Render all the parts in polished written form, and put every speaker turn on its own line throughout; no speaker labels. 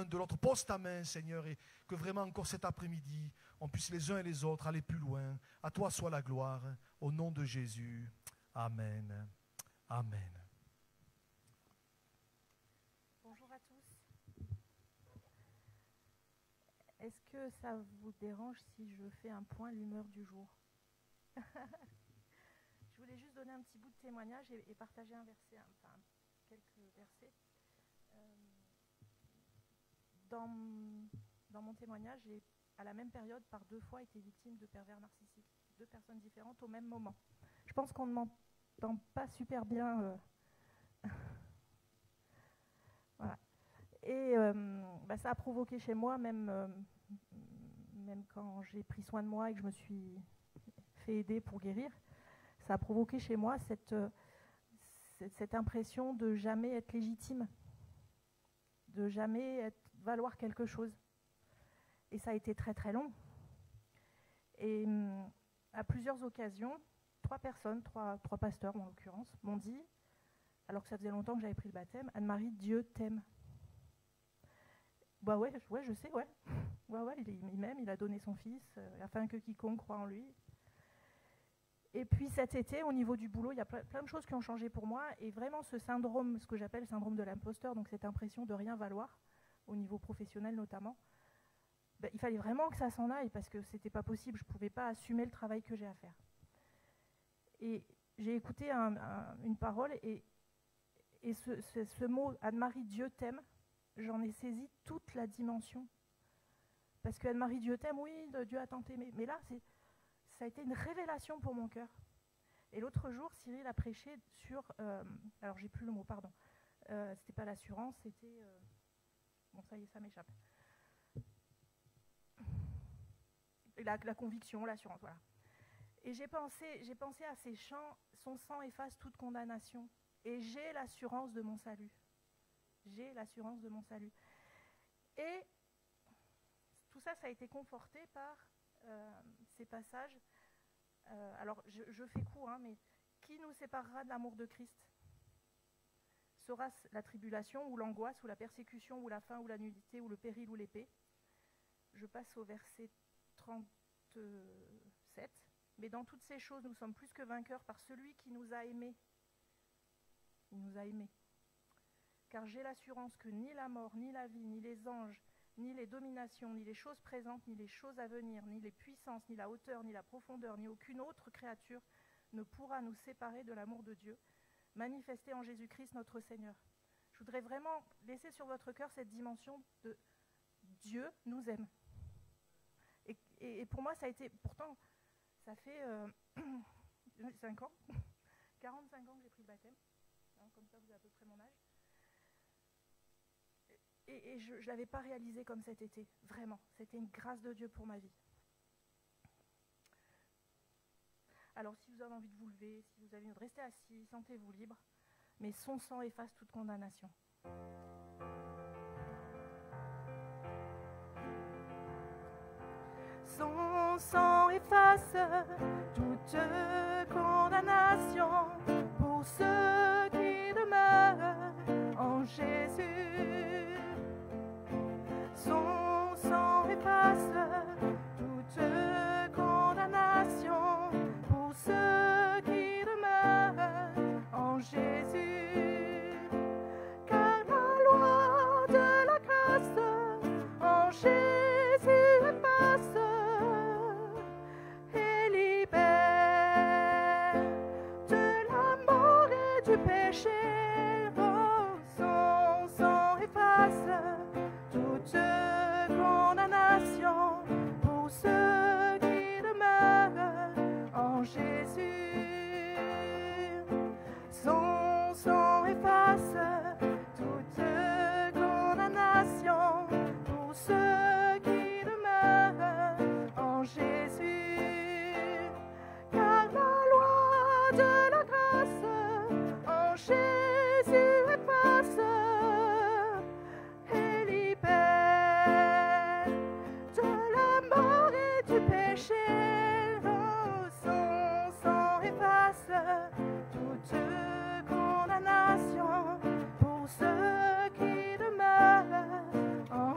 l'un de l'autre. Pose ta main, Seigneur, et que vraiment encore cet après-midi, on puisse les uns et les autres aller plus loin. À toi soit la gloire, au nom de Jésus. Amen. Amen.
Bonjour à tous. Est-ce que ça vous dérange si je fais un point l'humeur du jour? Je voulais juste donner un petit bout de témoignage et partager un verset, enfin quelques versets. Dans mon témoignage, j'ai à la même période par 2 fois été victime de pervers narcissiques, 2 personnes différentes au même moment. Je pense qu'on ne m'entend pas super bien. Voilà. Et ça a provoqué chez moi, même quand j'ai pris soin de moi et que je me suis fait aider pour guérir, ça a provoqué chez moi cette impression de jamais être légitime, de jamais valoir quelque chose. Et ça a été très très long. Et à plusieurs occasions, 3 personnes, 3 pasteurs en l'occurrence, m'ont dit, alors que ça faisait longtemps que j'avais pris le baptême, Anne-Marie, Dieu t'aime. Bah ouais, je sais, ouais. Ouais, il m'aime, il a donné son fils, afin que quiconque croit en lui. Et puis cet été, au niveau du boulot, il y a plein de choses qui ont changé pour moi. Et vraiment ce syndrome, ce que j'appelle le syndrome de l'imposteur, donc cette impression de rien valoir, au niveau professionnel notamment, il fallait vraiment que ça s'en aille parce que c'était pas possible, je pouvais pas assumer le travail que j'ai à faire. Et j'ai écouté une parole et ce mot, Anne-Marie, Dieu t'aime, j'en ai saisi toute la dimension. Parce que Anne-Marie, Dieu t'aime, oui, Dieu a tant aimé. Mais là, ça a été une révélation pour mon cœur. Et l'autre jour, Cyril a prêché sur... alors, j'ai plus le mot, pardon. C'était pas l'assurance, c'était... bon, ça y est, ça m'échappe. La conviction, l'assurance, voilà. Et j'ai pensé à ces chants, son sang efface toute condamnation. Et j'ai l'assurance de mon salut. J'ai l'assurance de mon salut. Et tout ça, ça a été conforté par ces passages. Alors, je fais court, hein, mais qui nous séparera de l'amour de Christ? Sera-ce la tribulation, ou l'angoisse, ou la persécution, ou la faim, ou la nudité, ou le péril, ou l'épée? Je passe au verset 37. Mais dans toutes ces choses, nous sommes plus que vainqueurs par celui qui nous a aimés. Il nous a aimés. Car j'ai l'assurance que ni la mort, ni la vie, ni les anges, ni les dominations, ni les choses présentes, ni les choses à venir, ni les puissances, ni la hauteur, ni la profondeur, ni aucune autre créature ne pourra nous séparer de l'amour de Dieu, manifesté en Jésus-Christ notre Seigneur. Je voudrais vraiment laisser sur votre cœur cette dimension de Dieu nous aime. Et pour moi, ça a été, pourtant, ça fait 5 ans, 45 ans que j'ai pris le baptême, hein, comme ça vous avez à peu près mon âge. Et je ne l'avais pas réalisé comme cet été, vraiment. C'était une grâce de Dieu pour ma vie. Alors si vous avez envie de vous lever, si vous avez envie de rester assis, sentez-vous libre, mais son sang efface toute condamnation. Son sang efface toute condamnation pour ceux qui demeurent en Jésus. Son sang efface toute condamnation pour ceux qui demeurent en Jésus. Car la loi de la grâce en Jésus efface et libère de la mort et du péché. Oh, son sang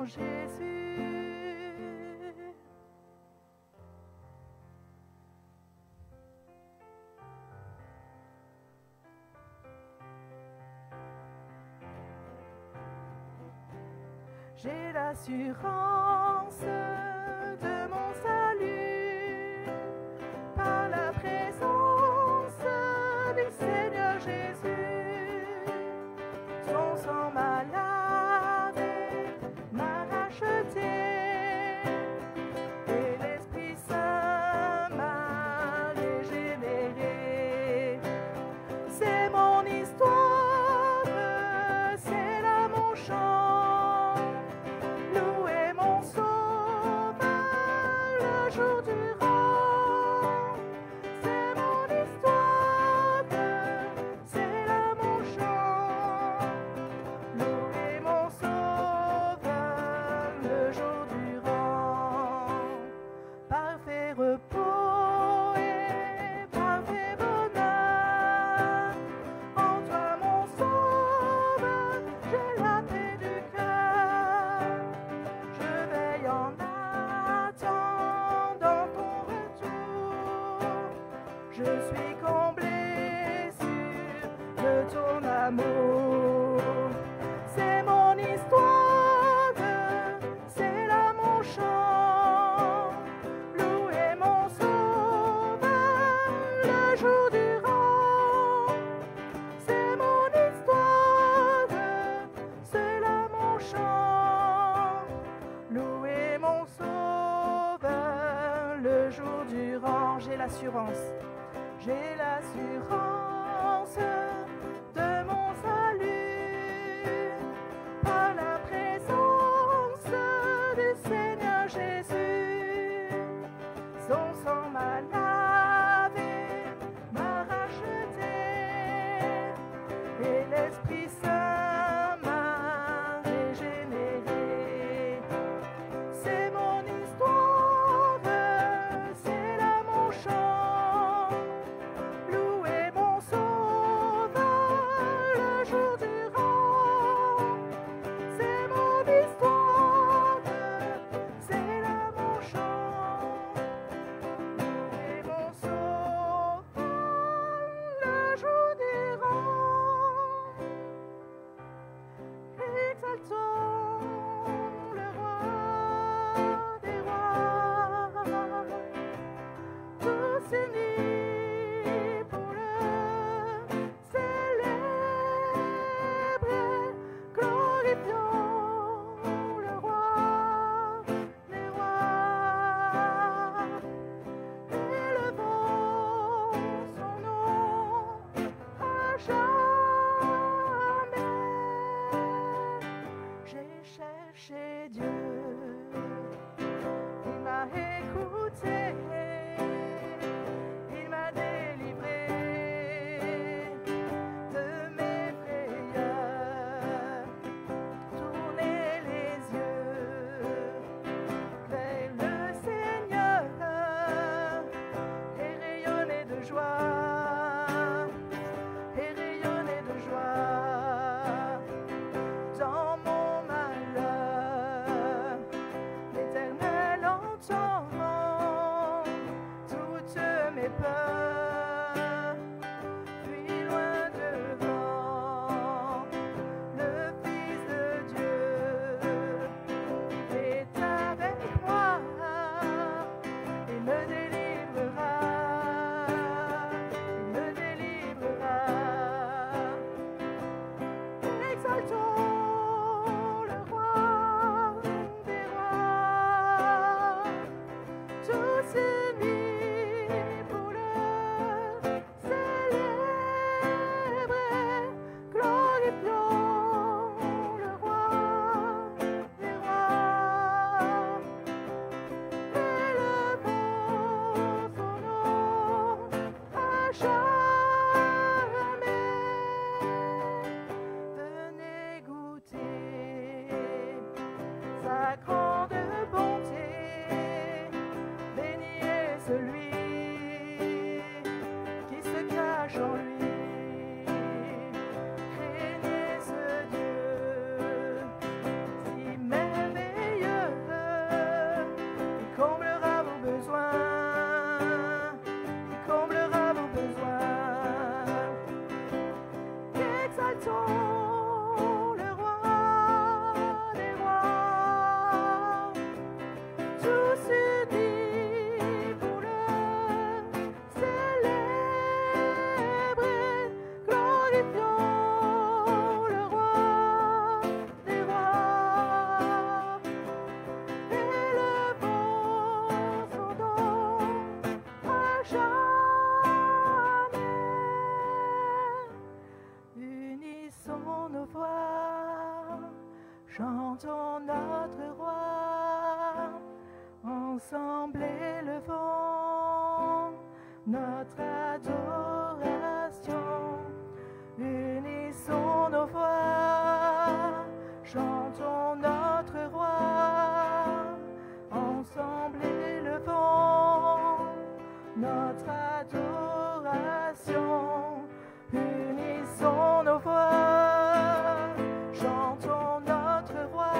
en Jésus. J'ai l'assurance de mon salut par la présence du Seigneur Jésus. Son sang m'a lavé, m'a racheté, et l'Esprit Saint m'a régénéré. C'est mon histoire, c'est là mon chant. Louer mon Sauveur le jour durant. C'est mon histoire, c'est là mon chant. Louer mon Sauveur le jour durant. Parfait repos et parfait bonheur. En toi mon Sauveur, j'ai la paix du cœur. Je veille en attendant ton retour. Je suis comblé sûr de ton amour. C'est mon histoire, c'est là mon chant. Louer mon Sauveur le jour durant. C'est mon histoire, c'est là mon chant. Louer mon Sauveur le jour durant. J'ai l'assurance de mon salut par la présence du Seigneur Jésus. Son sang m'a lavé, m'a racheté, et l'Esprit Saint m'a régénéré. C'est mon histoire, c'est là mon chant. Louer mon Sauveur le jour durant. C'est mon histoire, c'est là mon chant. Louer mon Sauveur le jour durant. Exaltons le roi des rois, tous unis pour le célébrer, glorifions le roi des rois, élevons son nom à jamais. J'ai cherché Dieu, il m'a écouté, il m'a délivré de mes frayeurs. Tournez les yeux vers le Seigneur et rayonnez de joie, et rayonnez de joie. Dans mon malheur, l'Éternel entend toutes mes peurs. Puis loin devant, le Fils de Dieu est avec moi et me délivrera, il me délivrera. Exaltons le roi des rois, tous unis pour le célébrer, glorifions le roi des rois, élevons son nom à jamais. Venez goûter sa grande bonté, béni est celui qui se cache en lui. Craignez ce Dieu si merveilleux. notre adoration. Unissons nos voix, chantons notre roi, ensemble élevons notre adoration. Unissons nos voix, chantons notre roi,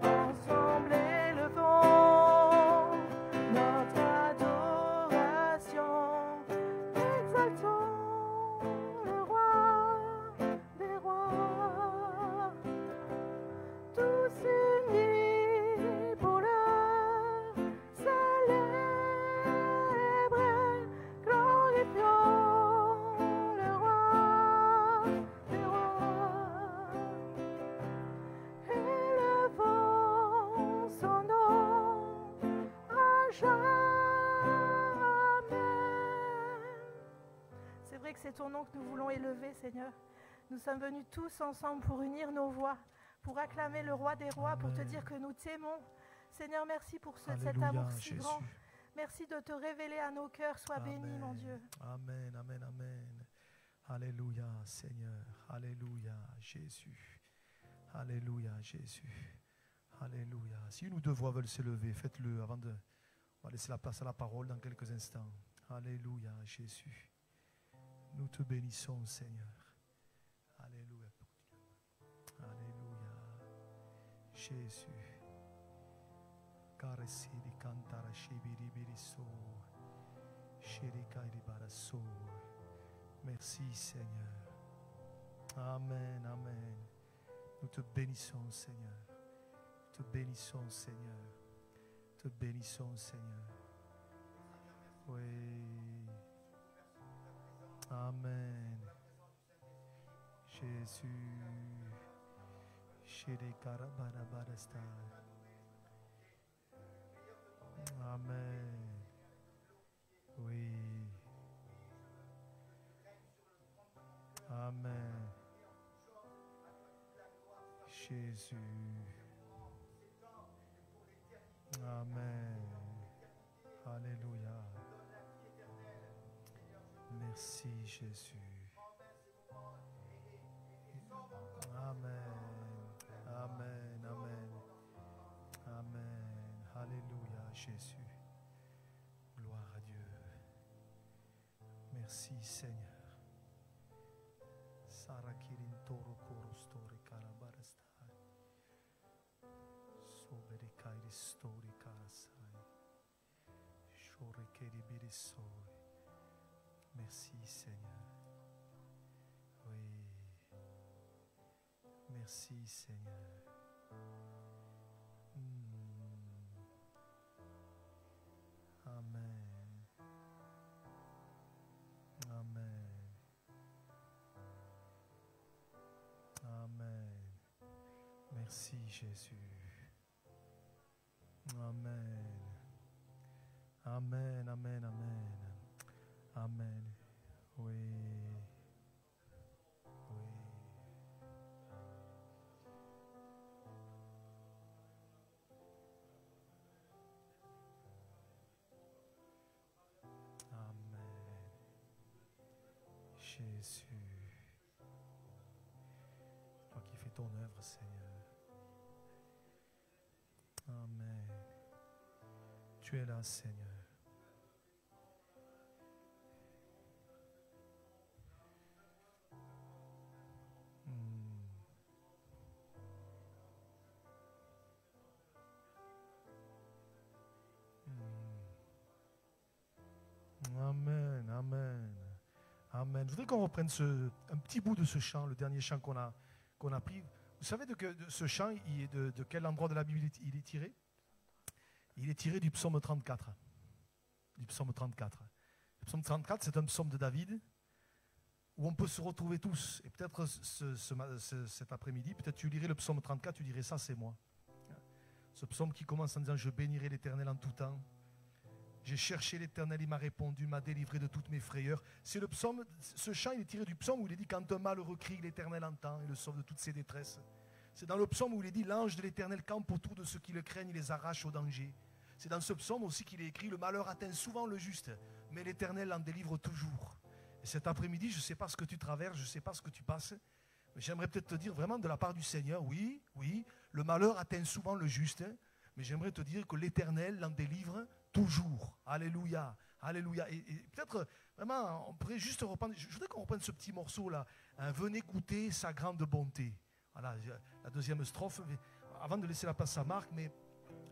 ensemble élevons notre adoration. Exaltons le roi des rois, tous unis pour le célébrer, glorifions le roi des rois, élevons son nom à jamais. C'est vrai que c'est ton nom que nous voulons élever, Seigneur. Nous sommes venus tous ensemble pour unir nos voix, pour acclamer le roi des rois, pour te
Amen.
dire que nous t'aimons. Seigneur, merci pour cet
Alléluia,
amour si
Jésus.
grand. Merci de te révéler à nos cœurs. Sois béni, mon Dieu.
Amen, amen, amen. Alléluia, Seigneur. Alléluia, Jésus. Alléluia, Jésus. Alléluia. Si une ou deux voix veulent s'élever, faites-le avant de... On va laisser la place à la parole dans quelques instants. Alléluia, Jésus. Nous te bénissons, Seigneur. Alléluia. Alléluia. Jésus. Caresidi cantara shibiri biriso. Shirikairi baraso. Merci, Seigneur. Amen, amen. Nous te bénissons, Seigneur. Te bénissons, Seigneur. Te bénissons, Seigneur. Oui. Amen. Jésus. Shirikarabarabadasta. Amen. Oui. Amen. Jésus. Amen. Alléluia. Merci Jésus. Amen. Amen. Amen. Amen. Alléluia Jésus. Gloire à Dieu. Merci Seigneur. Sarakirin toro korostori karabarastai. Soberi kairi stori karasai. Shorekeri birisoi. Merci Seigneur. Oui. Merci Seigneur. Amen. Amen. Amen. Merci Jésus. Amen. Amen, amen, amen. Amen. Oui. Oui. Amen. Jésus. Toi qui fais ton œuvre, Seigneur. Amen. Tu es là, Seigneur. Amen, amen, amen. Je voudrais qu'on reprenne un petit bout de ce chant, le dernier chant qu'on a pris. Vous savez de ce chant, il est de quel endroit de la Bible il est tiré? Il est tiré du psaume 34. Du psaume 34. Le psaume 34, c'est un psaume de David où on peut se retrouver tous. Et peut-être cet après-midi, peut-être tu lirais le psaume 34, tu dirais ça, c'est moi. Ce psaume qui commence en disant « Je bénirai l'Éternel en tout temps. J'ai cherché l'Éternel, il m'a répondu, m'a délivré de toutes mes frayeurs. » C'est le psaume, ce chant, il est tiré du psaume où il est dit « Quand un malheureux crie, l'Éternel entend et le sauve de toutes ses détresses. » C'est dans le psaume où il est dit « L'ange de l'Éternel campe autour de ceux qui le craignent, il les arrache au danger. » C'est dans ce psaume aussi qu'il est écrit, le malheur atteint souvent le juste, mais l'Éternel en délivre toujours. Et cet après-midi, je ne sais pas ce que tu traverses, je ne sais pas ce que tu passes, mais j'aimerais peut-être te dire vraiment de la part du Seigneur, oui, le malheur atteint souvent le juste, mais j'aimerais te dire que l'Éternel l'en délivre toujours. Alléluia, alléluia. Et peut-être, vraiment, on pourrait juste reprendre, je voudrais qu'on reprenne ce petit morceau-là, hein, venez goûter sa grande bonté. Voilà, la deuxième strophe, avant de laisser la place à Marc, mais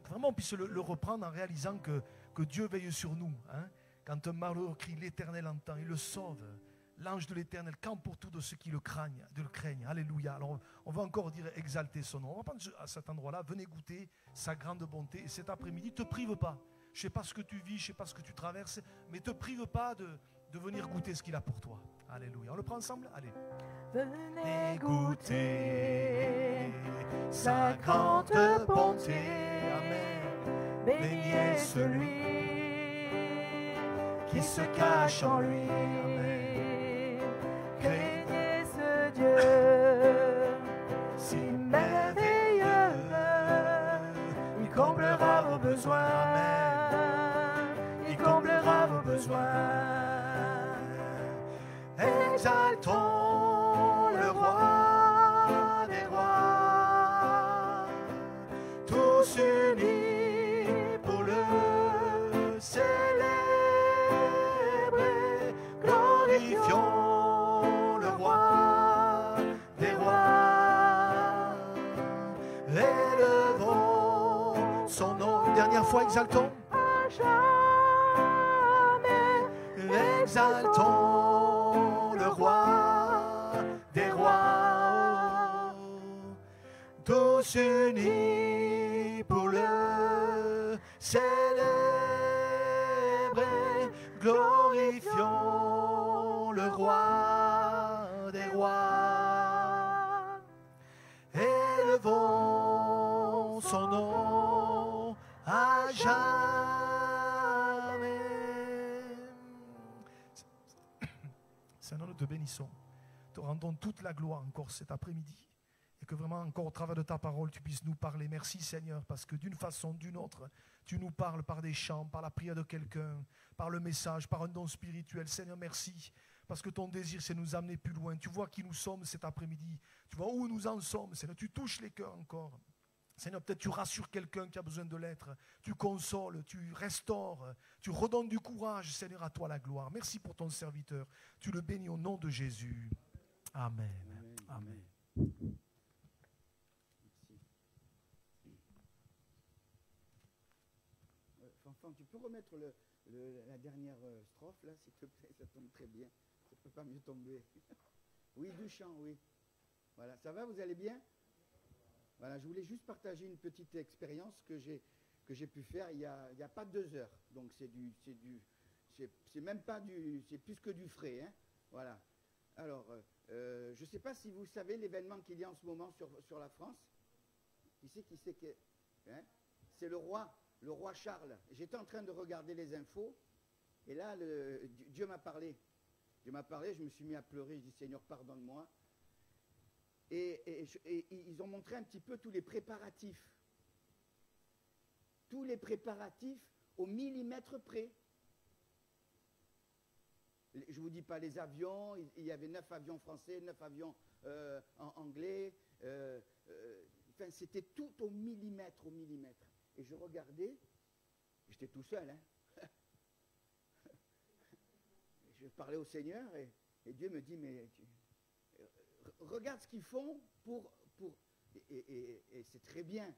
vraiment on puisse le reprendre en réalisant que Dieu veille sur nous. Hein. Quand un malheureux crie, l'Éternel entend, il le sauve. L'ange de l'Éternel campe pour tous de ceux qui le craignent. Alléluia. Alors on va encore dire exalter son nom. On va prendre à cet endroit-là, venez goûter sa grande bonté. Et cet après-midi, ne te prive pas. Je ne sais pas ce que tu vis, je ne sais pas ce que tu traverses, mais ne te prive pas de venir goûter ce qu'il a pour toi. Alléluia. On le prend ensemble? Allez.
Venez goûter sa grande bonté.
Amen.
Béniez celui qui se cache en lui.
Amen.
Craignez ce Dieu si merveilleux. Il comblera vos besoins. Il comblera vos besoins.
Exaltons le roi des rois, tous unis pour le célébrer. Glorifions le roi des rois, élevons son nom. Une dernière fois, exaltons.
À jamais,
Exaltons le roi des rois, tous unis pour le célébrer. Glorifions le roi des rois, élevons son nom à jamais. Seigneur, nous te bénissons, te rendons toute la gloire encore cet après-midi, et que vraiment encore au travers de ta parole tu puisses nous parler. Merci Seigneur, parce que d'une façon ou d'une autre tu nous parles par des chants, par la prière de quelqu'un, par le message, par un don spirituel. Seigneur, merci, parce que ton désir c'est nous amener plus loin. Tu vois qui nous sommes cet après-midi, tu vois où nous en sommes. Seigneur, tu touches les cœurs encore. Seigneur, peut-être tu rassures quelqu'un qui a besoin de l'être, tu consoles, tu restaures, tu redonnes du courage. Seigneur, à toi la gloire. Merci pour ton serviteur. Tu le bénis au nom de Jésus. Amen. Amen.
Merci. Fanfan, tu peux remettre la dernière strophe, là, s'il te plaît, ça tombe très bien. Ça ne peut pas mieux tomber. Oui, du chant, oui. Voilà, ça va, vous allez bien? Voilà, je voulais juste partager une petite expérience que j'ai pu faire il y a pas 2 heures. Donc c'est même pas c'est plus que du frais, hein. Voilà. Alors, je ne sais pas si vous savez l'événement qu'il y a en ce moment sur la France. Qui c'est que, hein? C'est le roi Charles. J'étais en train de regarder les infos et là Dieu m'a parlé. Dieu m'a parlé, je me suis mis à pleurer, je dis Seigneur, pardonne-moi. Et ils ont montré un petit peu tous les préparatifs. Tous les préparatifs au millimètre près. Je ne vous dis pas les avions, il y avait 9 avions français, 9 avions anglais. Enfin, c'était tout au millimètre, Et je regardais, j'étais tout seul, hein. Je parlais au Seigneur et Dieu me dit, mais regarde ce qu'ils font et c'est très bien,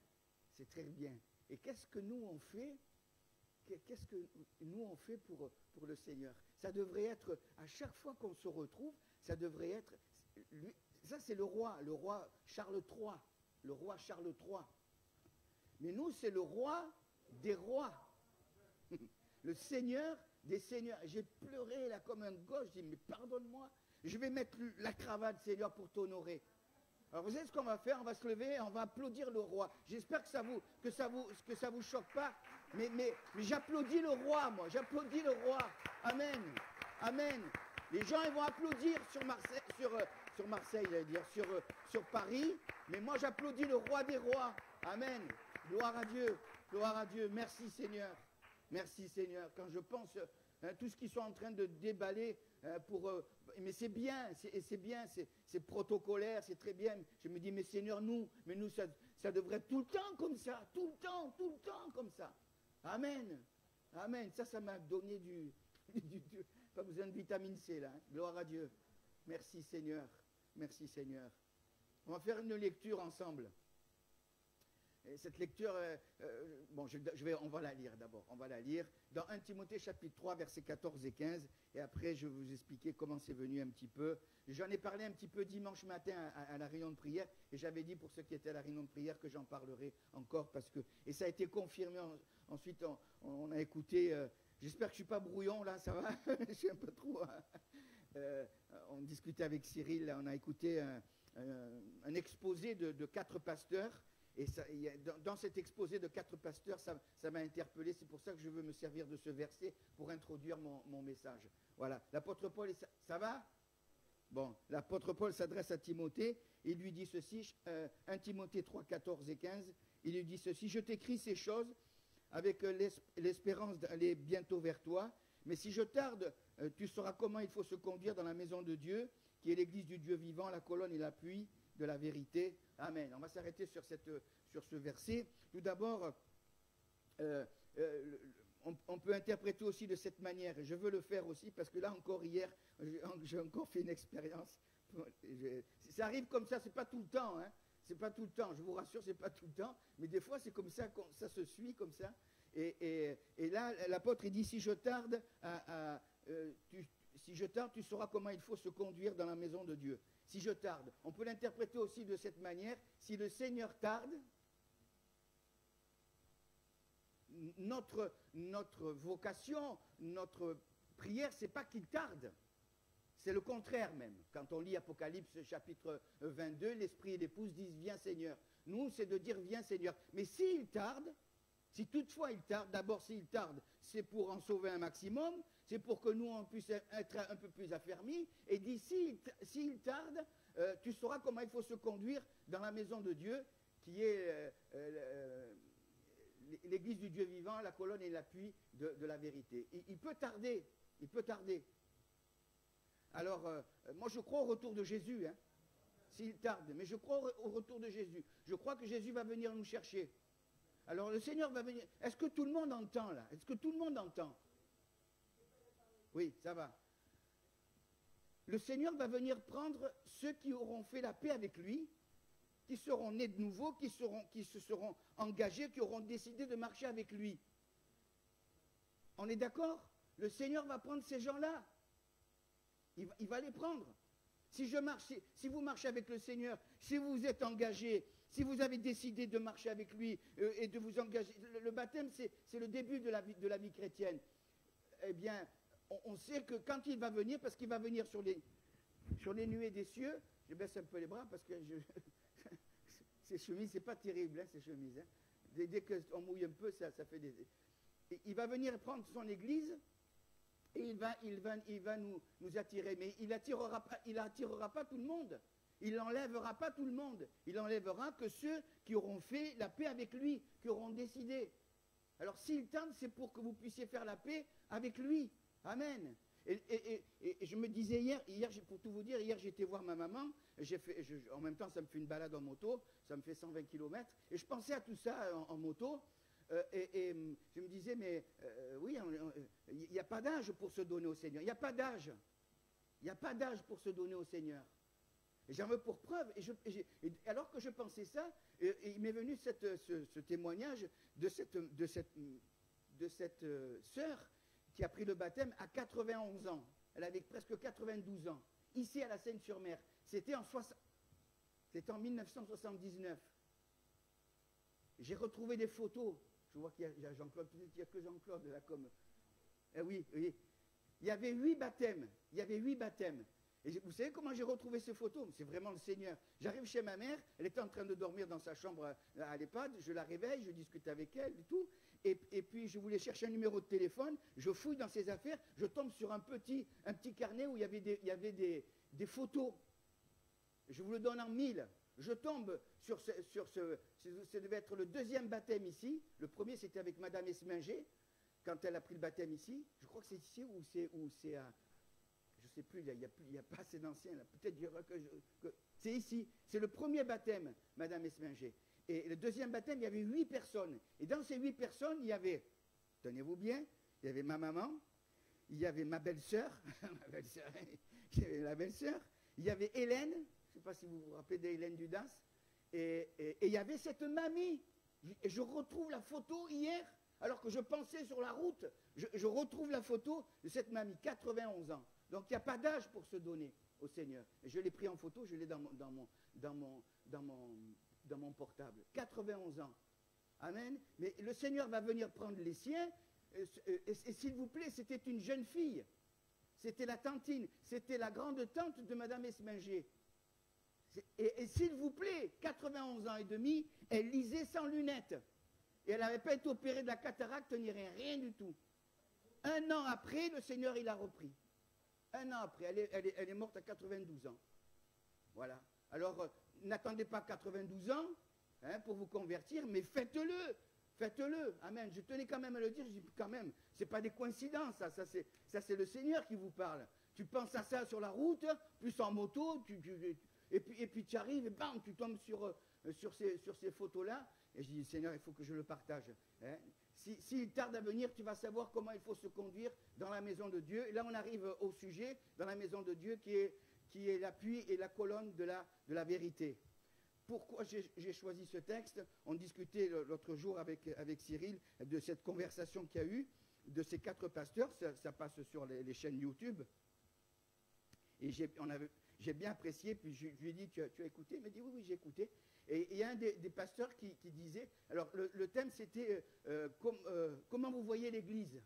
c'est très bien. Et qu'est-ce que nous on fait? Qu'est-ce que nous on fait pour le Seigneur? Ça devrait être, à chaque fois qu'on se retrouve, ça devrait être, ça c'est le roi Charles III, Mais nous c'est le roi des rois, le Seigneur des seigneurs. J'ai pleuré là comme un gosse, je dis mais pardonne-moi, je vais mettre la cravate Seigneur pour t'honorer. Alors vous savez ce qu'on va faire? On va se lever, on va applaudir le roi. J'espère que ça vous choque pas, mais j'applaudis le roi, moi, j'applaudis le roi. Amen, amen. Les gens ils vont applaudir sur Marseille, j'allais dire, sur Paris, mais moi j'applaudis le roi des rois. Amen. Gloire à Dieu. Gloire à Dieu. Merci Seigneur. Merci Seigneur. Quand je pense tout ce qu'ils sont en train de déballer mais c'est bien, c'est bien, c'est protocolaire, c'est très bien. Je me dis, mais Seigneur, nous, ça devrait être tout le temps comme ça, tout le temps comme ça. Amen. Amen. Ça m'a donné pas besoin de vitamine C là. Hein. Gloire à Dieu. Merci Seigneur. Merci Seigneur. On va faire une lecture ensemble. Et cette lecture, on va la lire d'abord. On va la lire dans 1 Timothée chapitre 3, versets 14 et 15. Et après, je vais vous expliquer comment c'est venu un petit peu. J'en ai parlé un petit peu dimanche matin à la réunion de prière. Et j'avais dit pour ceux qui étaient à la réunion de prière que j'en parlerai encore. Et ça a été confirmé. Ensuite, on a écouté. J'espère que je ne suis pas brouillon là, ça va. Je suis un peu trop. On discutait avec Cyril. Là, on a écouté un exposé de 4 pasteurs. Et dans cet exposé de 4 pasteurs, ça m'a interpellé. C'est pour ça que je veux me servir de ce verset pour introduire mon message. Voilà. L'apôtre Paul, ça va? Bon, l'apôtre Paul s'adresse à Timothée. Il lui dit ceci, 1 Timothée 3, 14 et 15. Il lui dit ceci, je t'écris ces choses avec l'espérance d'aller bientôt vers toi. Mais si je tarde, tu sauras comment il faut se conduire dans la maison de Dieu, qui est l'église du Dieu vivant, la colonne et l'appui de la vérité. Amen. On va s'arrêter sur ce verset. Tout d'abord, on peut interpréter aussi de cette manière. Et je veux le faire aussi parce que là encore hier, j'ai encore fait une expérience. Ça arrive comme ça, c'est pas tout le temps. Hein. C'est pas tout le temps. Je vous rassure, c'est pas tout le temps. Mais des fois, c'est comme ça, ça se suit comme ça. Et là, l'apôtre il dit si je tarde, tu sauras comment il faut se conduire dans la maison de Dieu. Si je tarde. On peut l'interpréter aussi de cette manière. Si le Seigneur tarde, notre vocation, notre prière, c'est pas qu'il tarde. C'est le contraire même. Quand on lit Apocalypse chapitre 22, l'Esprit et l'Épouse disent « Viens Seigneur ». Nous, c'est de dire « Viens Seigneur ». Mais s'il tarde, si toutefois il tarde, d'abord s'il tarde, c'est pour en sauver un maximum, c'est pour que nous on puisse être un peu plus affermis. Et d'ici, s'il tarde, tu sauras comment il faut se conduire dans la maison de Dieu, qui est l'église du Dieu vivant, la colonne et l'appui de la vérité. Il peut tarder, il peut tarder. Alors, moi je crois au retour de Jésus, hein, s'il tarde, mais je crois au retour de Jésus. Je crois que Jésus va venir nous chercher. Alors le Seigneur va venir. Est-ce que tout le monde entend là? Est-ce que tout le monde entend? Oui, ça va. Le Seigneur va venir prendre ceux qui auront fait la paix avec lui, qui seront nés de nouveau, qui se seront engagés, qui auront décidé de marcher avec lui. On est d'accord? Le Seigneur va prendre ces gens-là. Il va les prendre. Si vous marchez avec le Seigneur, si vous êtes engagés, si vous avez décidé de marcher avec lui et de vous engager, le baptême c'est le début de la vie chrétienne. Eh bien, on sait que quand il va venir, parce qu'il va venir sur les nuées des cieux, je baisse un peu les bras parce que ces chemises, c'est pas terrible, hein, ces chemises. Hein. Dès qu'on mouille un peu, ça fait des... Et il va venir prendre son église et il va nous attirer. Mais il attirera pas tout le monde. Il n'enlèvera pas tout le monde. Il n'enlèvera que ceux qui auront fait la paix avec lui, qui auront décidé. Alors s'il tarde, c'est pour que vous puissiez faire la paix avec lui. Amen. Et je me disais hier, pour tout vous dire, hier j'étais voir ma maman, en même temps ça me fait une balade en moto, ça me fait 120 km, et je pensais à tout ça en moto, et je me disais, mais oui, il n'y a pas d'âge pour se donner au Seigneur, il n'y a pas d'âge. Il n'y a pas d'âge pour se donner au Seigneur. Et j'en veux pour preuve, et alors que je pensais ça, il m'est venu ce témoignage de cette sœur, qui a pris le baptême à 91 ans. Elle avait presque 92 ans. Ici à la Seine-sur-Mer. C'était en 1979. J'ai retrouvé des photos. Je vois qu'il y a Jean-Claude, il n'y a que Jean-Claude là comme. Eh oui, oui. Il y avait 8 baptêmes. Il y avait 8 baptêmes. Et vous savez comment j'ai retrouvé ces photos? C'est vraiment le Seigneur. J'arrive chez ma mère, elle était en train de dormir dans sa chambre à l'EHPAD, je la réveille, je discute avec elle et tout. Et puis je voulais chercher un numéro de téléphone, je fouille dans ses affaires, je tombe sur un petit carnet où il y avait des photos. Je vous le donne en 1000. je tombe sur ça devait être le deuxième baptême ici. Le premier, c'était avec Madame Esminger, quand elle a pris le baptême ici. Je crois que c'est ici ou c'est à... Je ne sais plus, il n'y a pas assez d'anciens. Peut-être que c'est ici. C'est le premier baptême, Madame Esminger. Et le deuxième baptème, il y avait 8 personnes. Et dans ces 8 personnes, il y avait, tenez-vous bien, il y avait ma maman, il y avait ma belle-sœur, il y avait la belle-sœur, il y avait Hélène, je ne sais pas si vous vous rappelez d'Hélène Dudas, et il y avait cette mamie. Et je retrouve la photo hier, alors que je pensais sur la route, je retrouve la photo de cette mamie, 91 ans. Donc il n'y a pas d'âge pour se donner au Seigneur. Et je l'ai pris en photo, je l'ai dans mon portable. 91 ans. Amen. Mais le Seigneur va venir prendre les siens. Et s'il vous plaît, c'était une jeune fille. C'était la tantine. C'était la grande tante de Madame Esminger. Et s'il vous plaît, 91 ans et demi, elle lisait sans lunettes. Et elle n'avait pas été opérée de la cataracte ni rien du tout. 1 an après, le Seigneur, il a repris. 1 an après, elle est morte à 92 ans. Voilà. Alors, n'attendez pas 92 ans pour vous convertir, mais faites-le. Faites-le. Amen. Je tenais quand même à le dire, je dis quand même, ce n'est pas des coïncidences, ça c'est le Seigneur qui vous parle. Tu penses à ça sur la route, plus en moto, et puis tu arrives et bam, tu tombes sur ces photos-là. Et je dis, Seigneur, il faut que je le partage. S'il tarde à venir, tu vas savoir comment il faut se conduire dans la maison de Dieu. Et là, on arrive au sujet, dans la maison de Dieu, qui est l'appui et la colonne de la vérité. Pourquoi j'ai choisi ce texte? On discutait l'autre jour avec Cyril de cette conversation qu'il y a eu, de ces 4 pasteurs. Ça passe sur les chaînes YouTube. Et j'ai bien apprécié, puis je lui ai dit, tu as écouté? Il m'a dit, oui, j'ai écouté. Et il y a un des pasteurs qui disait, alors le thème c'était comment vous voyez l'Église?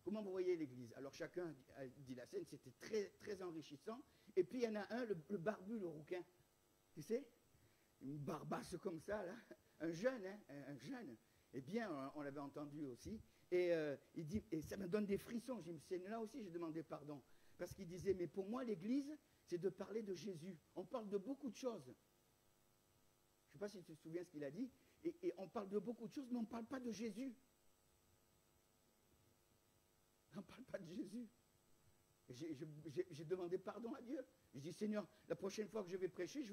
Comment vous voyez l'Église? Alors chacun a dit la scène, c'était très, très enrichissant. Et puis il y en a un, le barbu, le rouquin. Tu sais? Une barbasse comme ça, là. Un jeune. Eh bien, on l'avait entendu aussi. Et il dit, et ça me donne des frissons. Là aussi, j'ai demandé pardon. Parce qu'il disait, mais pour moi, l'Église, c'est de parler de Jésus. On parle de beaucoup de choses. Je ne sais pas si tu te souviens ce qu'il a dit. Et on parle de beaucoup de choses, mais on ne parle pas de Jésus. On ne parle pas de Jésus. J'ai demandé pardon à Dieu. Je dis, Seigneur, la prochaine fois que je vais prêcher, je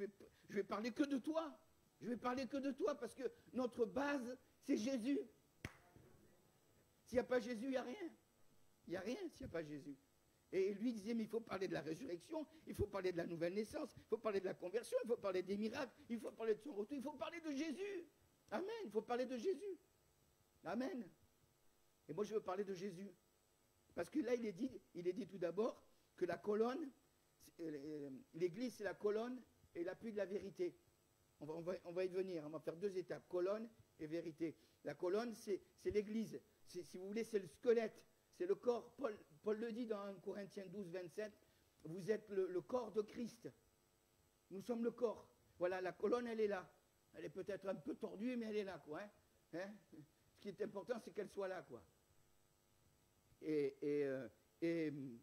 vais parler que de toi. Je vais parler que de toi parce que notre base, c'est Jésus. S'il n'y a pas Jésus, il n'y a rien. Il n'y a rien s'il n'y a pas Jésus. Et lui disait, mais il faut parler de la résurrection, il faut parler de la nouvelle naissance, il faut parler de la conversion, il faut parler des miracles, il faut parler de son retour, il faut parler de Jésus. Amen, il faut parler de Jésus. Amen. Et moi, je veux parler de Jésus. Parce que là, il est dit tout d'abord que la colonne, l'Église, c'est la colonne et l'appui de la vérité. On va y venir, on va faire 2 étapes, colonne et vérité. La colonne, c'est l'Église. Si vous voulez, c'est le squelette, c'est le corps. Paul le dit dans 1 Corinthiens 12, 27, vous êtes le corps de Christ. Nous sommes le corps. Voilà, la colonne, elle est là. Elle est peut-être un peu tordue, mais elle est là, quoi. Hein? Ce qui est important, c'est qu'elle soit là, quoi. Et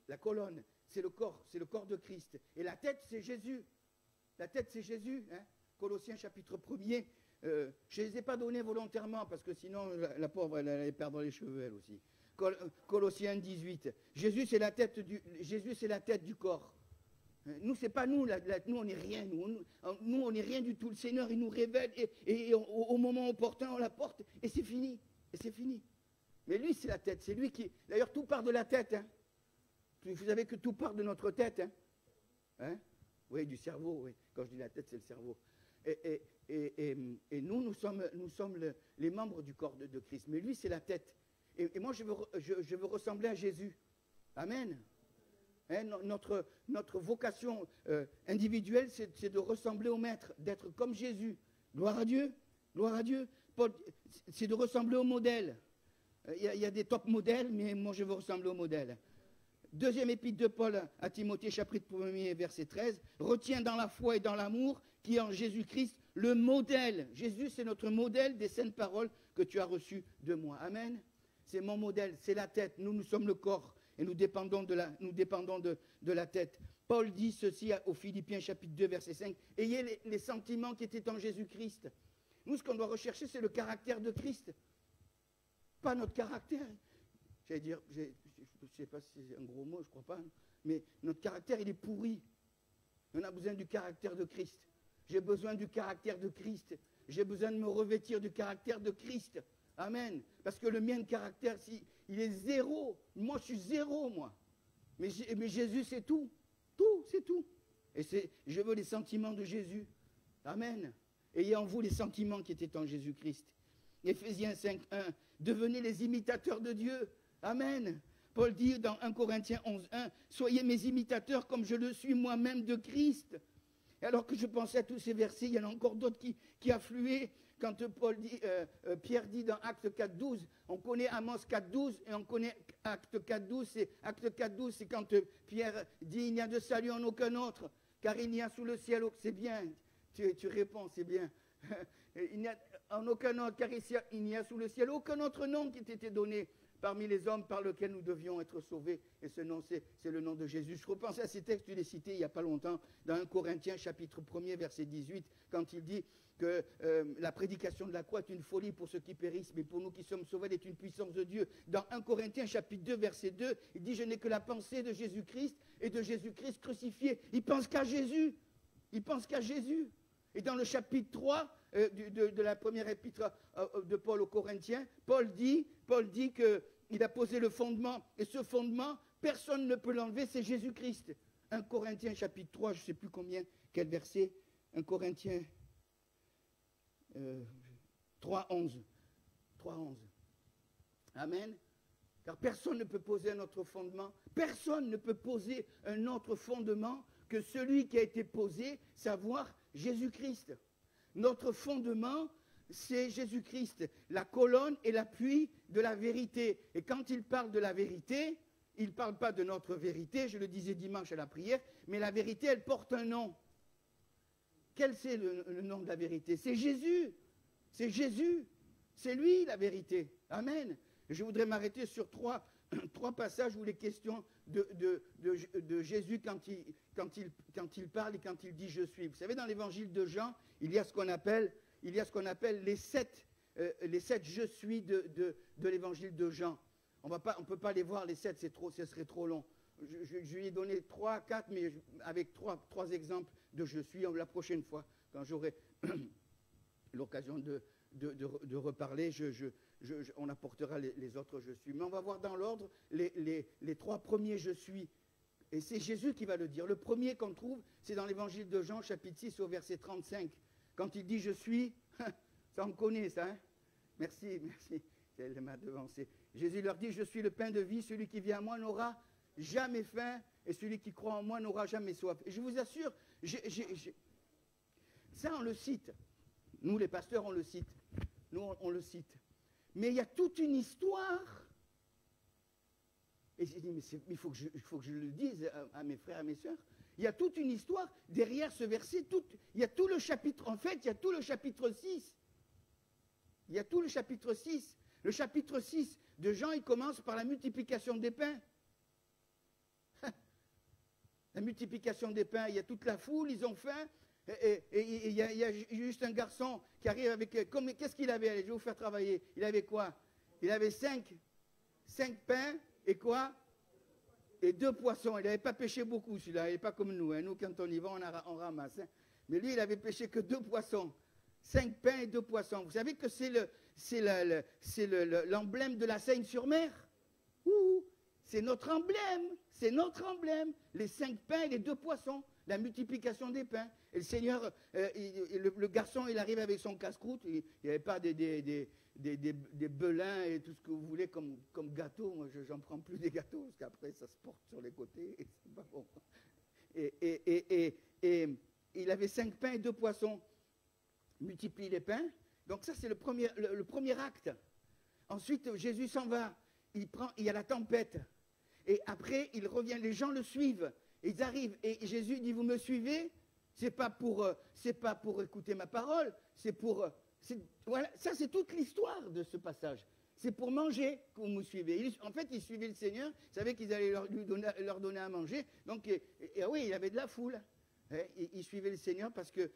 la colonne, c'est le corps de Christ. Et la tête, c'est Jésus. La tête, c'est Jésus. Hein? Colossiens chapitre 1er. Je ne les ai pas donnés volontairement, parce que sinon, la pauvre, elle allait perdre les cheveux, elle aussi. Colossiens 18. Jésus, c'est la tête du corps. Nous, c'est pas nous, nous, on n'est rien. Nous, on n'est rien du tout. Le Seigneur, il nous révèle, et au moment opportun, on la porte, et c'est fini. Et c'est fini. Mais lui, c'est la tête. C'est lui qui... D'ailleurs, tout part de la tête. Hein. Vous savez que tout part de notre tête. Hein? Oui, du cerveau. Oui. Quand je dis la tête, c'est le cerveau. Et nous sommes les membres du corps de Christ. Mais lui, c'est la tête. Et moi, je veux ressembler à Jésus. Amen. Hein, notre vocation individuelle, c'est de ressembler au Maître, d'être comme Jésus. Gloire à Dieu. Gloire à Dieu. C'est de ressembler au modèle. Il y a des top modèles, mais moi je veux ressembler au modèle. 2e épître de Paul à Timothée, chapitre 1er, verset 13. Retiens dans la foi et dans l'amour qui est en Jésus-Christ le modèle. Jésus, c'est notre modèle des saintes paroles que tu as reçues de moi. Amen. C'est mon modèle, c'est la tête. Nous sommes le corps et nous dépendons de la tête. Paul dit ceci aux Philippiens chapitre 2 verset 5, « Ayez les sentiments qui étaient en Jésus-Christ. » Nous, ce qu'on doit rechercher, c'est le caractère de Christ. Pas notre caractère. J'allais dire, je ne sais pas si c'est un gros mot, je ne crois pas, mais notre caractère, il est pourri. On a besoin du caractère de Christ. J'ai besoin du caractère de Christ. J'ai besoin de me revêtir du caractère de Christ. Amen. Parce que le mien de caractère, il est zéro. Moi, je suis zéro, moi. Mais Jésus, c'est tout. Tout, c'est tout. Et je veux les sentiments de Jésus. Amen. Ayez en vous les sentiments qui étaient en Jésus-Christ. Éphésiens 5, 1. Devenez les imitateurs de Dieu. Amen. Paul dit dans 1 Corinthiens 11, 1, soyez mes imitateurs comme je le suis moi-même de Christ. Et alors que je pensais à tous ces versets, il y en a encore d'autres qui affluaient. Quand Pierre dit dans Acte 4, 12, on connaît Amos 4, 12 et on connaît Acte 4, 12. Acte 4, 12, c'est quand Pierre dit il n'y a de salut en aucun autre, car il n'y a sous le ciel, c'est bien, tu réponds, c'est bien. Il n'y a en aucun autre, car il n'y a sous le ciel aucun autre nom qui t'ait été donné parmi les hommes par lequel nous devions être sauvés. Et ce nom, c'est le nom de Jésus. Je repensais à ces textes, tu les citais il n'y a pas longtemps, dans 1 Corinthiens chapitre 1er, verset 18, quand il dit que la prédication de la croix est une folie pour ceux qui périssent, mais pour nous qui sommes sauvés, elle est une puissance de Dieu. Dans 1 Corinthiens chapitre 2, verset 2, il dit « Je n'ai que la pensée de Jésus-Christ et de Jésus-Christ crucifié ». Il pense qu'à Jésus. Il pense qu'à Jésus. Et dans le chapitre 3 de la première épître de Paul aux Corinthiens, Paul dit qu'il a posé le fondement. Et ce fondement, personne ne peut l'enlever, c'est Jésus-Christ. 1 Corinthiens chapitre 3, je ne sais plus combien, quel verset. 1 Corinthiens 3, 11. Amen. Car personne ne peut poser un autre fondement. Personne ne peut poser un autre fondement que celui qui a été posé, savoir Jésus-Christ. Notre fondement, c'est Jésus-Christ, la colonne et l'appui de la vérité. Et quand il parle de la vérité, il ne parle pas de notre vérité, je le disais dimanche à la prière, mais la vérité, elle porte un nom. Quel c'est le nom de la vérité? C'est Jésus. C'est Jésus. C'est lui la vérité. Amen. Je voudrais m'arrêter sur trois passages où les questions de Jésus quand il parle et quand il dit « je suis ». Vous savez, dans l'évangile de Jean, il y a ce qu'on appelle les sept « je suis » de l'évangile de Jean. On ne peut pas les voir, les sept, ce serait trop long. Je lui ai donné 3, 4, mais avec trois exemples de « je suis ». La prochaine fois, quand j'aurai l'occasion de reparler, on apportera les autres « je suis ». Mais on va voir dans l'ordre les 3 premiers « je suis ». Et c'est Jésus qui va le dire. Le premier qu'on trouve, c'est dans l'évangile de Jean, chapitre 6, au verset 35. Quand il dit « je suis », ça on connaît ça, hein? Merci, elle m'a devancé. Jésus leur dit « je suis le pain de vie, celui qui vient à moi n'aura jamais faim, et celui qui croit en moi n'aura jamais soif. » Et je vous assure, ça on le cite. Nous les pasteurs, on le cite. Nous, on le cite. Mais il y a toute une histoire. Et j'ai dit, mais il faut que je le dise à mes frères, à mes sœurs. Il y a toute une histoire derrière ce verset. Il y a tout le chapitre, en fait, il y a tout le chapitre 6. Il y a tout le chapitre 6. Le chapitre 6 de Jean, il commence par la multiplication des pains. La multiplication des pains, il y a toute la foule, ils ont faim. Et il y a juste un garçon qui arrive avec... Qu'est-ce qu'il avait? Allez, je vais vous faire travailler. Il avait quoi? Il avait 5 pains et quoi? Et 2 poissons. Il n'avait pas pêché beaucoup, celui-là. Il n'est pas comme nous. Hein. Nous, quand on y va, on ramasse. Hein. Mais lui, il avait pêché que 2 poissons. 5 pains et 2 poissons. Vous savez que c'est l'emblème de la Seine-sur-Mer? C'est notre emblème. C'est notre emblème. Les 5 pains et les 2 poissons. La multiplication des pains. Et le Seigneur, le garçon, il arrive avec son casse-croûte. Il n'y avait pas des belins et tout ce que vous voulez comme gâteau. Moi, j'en prends plus des gâteaux, parce qu'après, ça se porte sur les côtés. Et c'est pas bon. Et il avait 5 pains et 2 poissons. Multiplie les pains. Donc ça, c'est le premier acte. Ensuite, Jésus s'en va. Il y a la tempête. Et après, il revient. Les gens le suivent. Ils arrivent. Et Jésus dit, vous me suivez? C'est pas pour écouter ma parole. C'est pour Voilà, ça c'est toute l'histoire de ce passage. C'est pour manger que vous me suivez. En fait, ils suivaient le Seigneur, ils savaient qu'ils allaient leur donner à manger. Donc, oui, il avait de la foule. Ils suivaient le Seigneur parce qu'ils,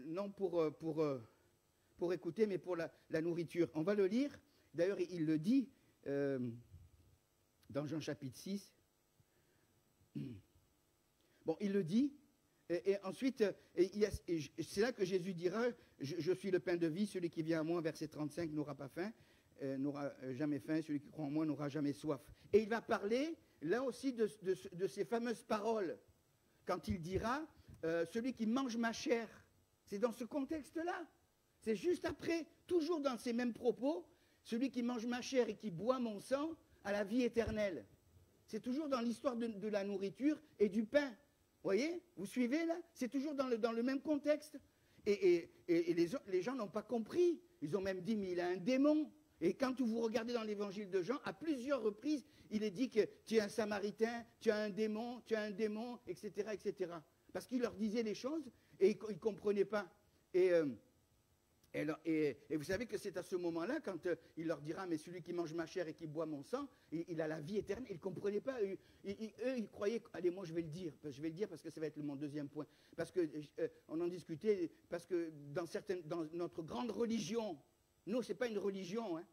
non pour écouter, mais pour la nourriture. On va le lire. D'ailleurs, il le dit dans Jean chapitre 6. Bon, il le dit. Et ensuite, c'est là que Jésus dira, je suis le pain de vie, celui qui vient à moi, verset 35, n'aura pas faim, n'aura jamais faim, celui qui croit en moi n'aura jamais soif. Et il va parler, là aussi, de ces fameuses paroles, quand il dira, celui qui mange ma chair. C'est dans ce contexte-là. C'est juste après, toujours dans ces mêmes propos, celui qui mange ma chair et qui boit mon sang a la vie éternelle. C'est toujours dans l'histoire de la nourriture et du pain. Vous voyez, vous suivez là? C'est toujours dans le même contexte. Et les gens n'ont pas compris. Ils ont même dit, mais il a un démon. Et quand vous regardez dans l'évangile de Jean, à plusieurs reprises, il est dit que tu es un samaritain, tu as un démon, etc., etc. Parce qu'il leur disait les choses et ils ne comprenaient pas. Et vous savez que c'est à ce moment-là, quand il leur dira, mais celui qui mange ma chair et qui boit mon sang, il a la vie éternelle. Ils ne comprenaient pas. Eux, ils croyaient, allez, moi je vais le dire parce que ça va être mon deuxième point. Parce qu'on en discutait, parce que dans notre grande religion, nous, ce n'est pas une religion, hein.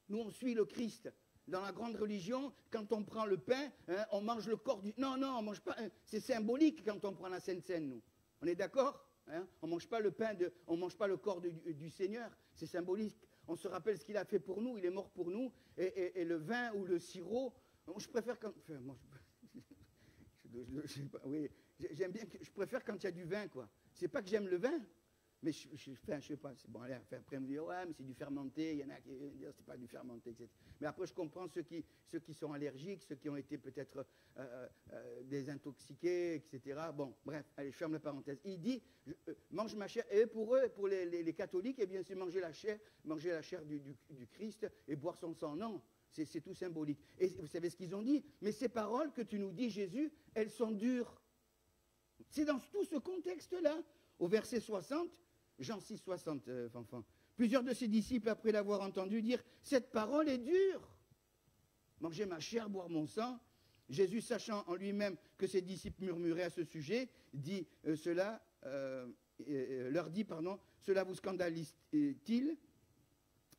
Nous, on suit le Christ. Dans la grande religion, quand on prend le pain, hein, on mange le corps du... Non, on ne mange pas... C'est symbolique quand on prend la Sainte Seine, nous. On est d'accord? Hein, on ne mange pas le pain, on mange pas le corps du Seigneur, c'est symbolique. On se rappelle ce qu'il a fait pour nous, il est mort pour nous, et le vin ou le sirop, je préfère quand... Enfin, moi, oui, j'aime bien, je préfère quand il y a du vin, quoi. C'est pas que j'aime le vin, mais je sais pas, c'est bon, allez, après me dire, ouais, mais c'est du fermenté, il y en a qui disent, c'est pas du fermenté, etc. Mais après, je comprends ceux qui sont allergiques, ceux qui ont été peut-être désintoxiqués, etc. Bon, bref, allez, je ferme la parenthèse. Il dit, mange ma chair, et pour eux, pour les catholiques, eh bien, c'est manger la chair du Christ et boire son sang. Non, c'est tout symbolique. Et vous savez ce qu'ils ont dit? Mais ces paroles que tu nous dis, Jésus, elles sont dures. C'est dans tout ce contexte-là. Au verset 60, Jean 6, 60, enfants. Plusieurs de ses disciples, après l'avoir entendu dire, cette parole est dure. Manger ma chair, boire mon sang. Jésus, sachant en lui-même que ses disciples murmuraient à ce sujet, leur dit, cela vous scandalise-t-il?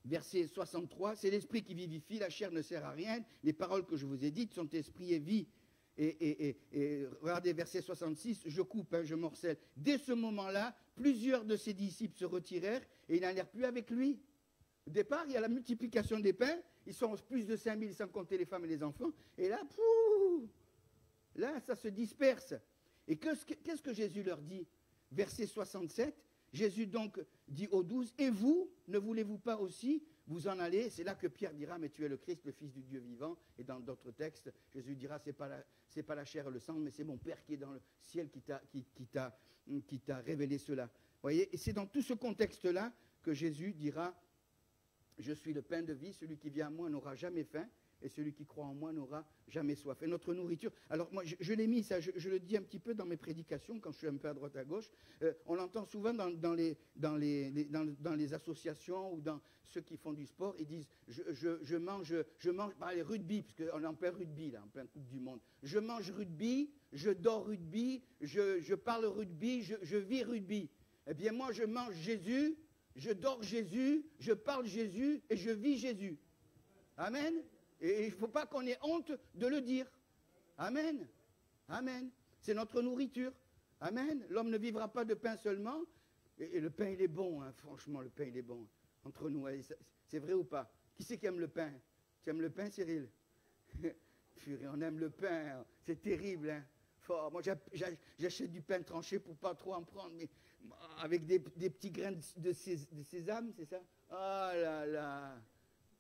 Verset 63, c'est l'esprit qui vivifie, la chair ne sert à rien. Les paroles que je vous ai dites sont esprit et vie. Et regardez, verset 66, je coupe, je morcelle. Dès ce moment-là, plusieurs de ses disciples se retirèrent et ils n'allèrent plus avec lui. Au départ, il y a la multiplication des pains. Ils sont plus de 5000 sans compter les femmes et les enfants. Et là, là, ça se disperse. Et qu'est-ce que Jésus leur dit? Verset 67, Jésus donc dit aux 12, et vous, ne voulez-vous pas aussi vous en aller? C'est là que Pierre dira, mais tu es le Christ, le Fils du Dieu vivant. Et dans d'autres textes, Jésus dira, c'est pas la chair et le sang, mais c'est mon Père qui est dans le ciel qui t'a révélé cela. Vous voyez, et c'est dans tout ce contexte-là que Jésus dira, je suis le pain de vie, celui qui vient à moi n'aura jamais faim, et celui qui croit en moi n'aura jamais soif. Et notre nourriture, alors moi je l'ai mis, ça, je le dis un petit peu dans mes prédications, quand je suis un peu à droite à gauche, on l'entend souvent dans les associations ou dans ceux qui font du sport, ils disent, je mange les rugby, parce qu'on est en plein rugby, là, en plein Coupe du Monde. Je mange rugby, je dors rugby, je parle rugby, je vis rugby. Eh bien moi je mange Jésus, je dors Jésus, je parle Jésus et je vis Jésus. Amen. Et il ne faut pas qu'on ait honte de le dire. Amen. Amen. C'est notre nourriture. Amen. L'homme ne vivra pas de pain seulement. Et le pain, il est bon. Hein. Franchement, le pain, il est bon. Entre nous, c'est vrai ou pas? Qui c'est qui aime le pain? Tu aimes le pain, Cyril? On aime le pain. C'est terrible. Hein. Moi, j'achète du pain tranché pour pas trop en prendre. Mais avec des petits grains de sésame, c'est ça? Oh là là.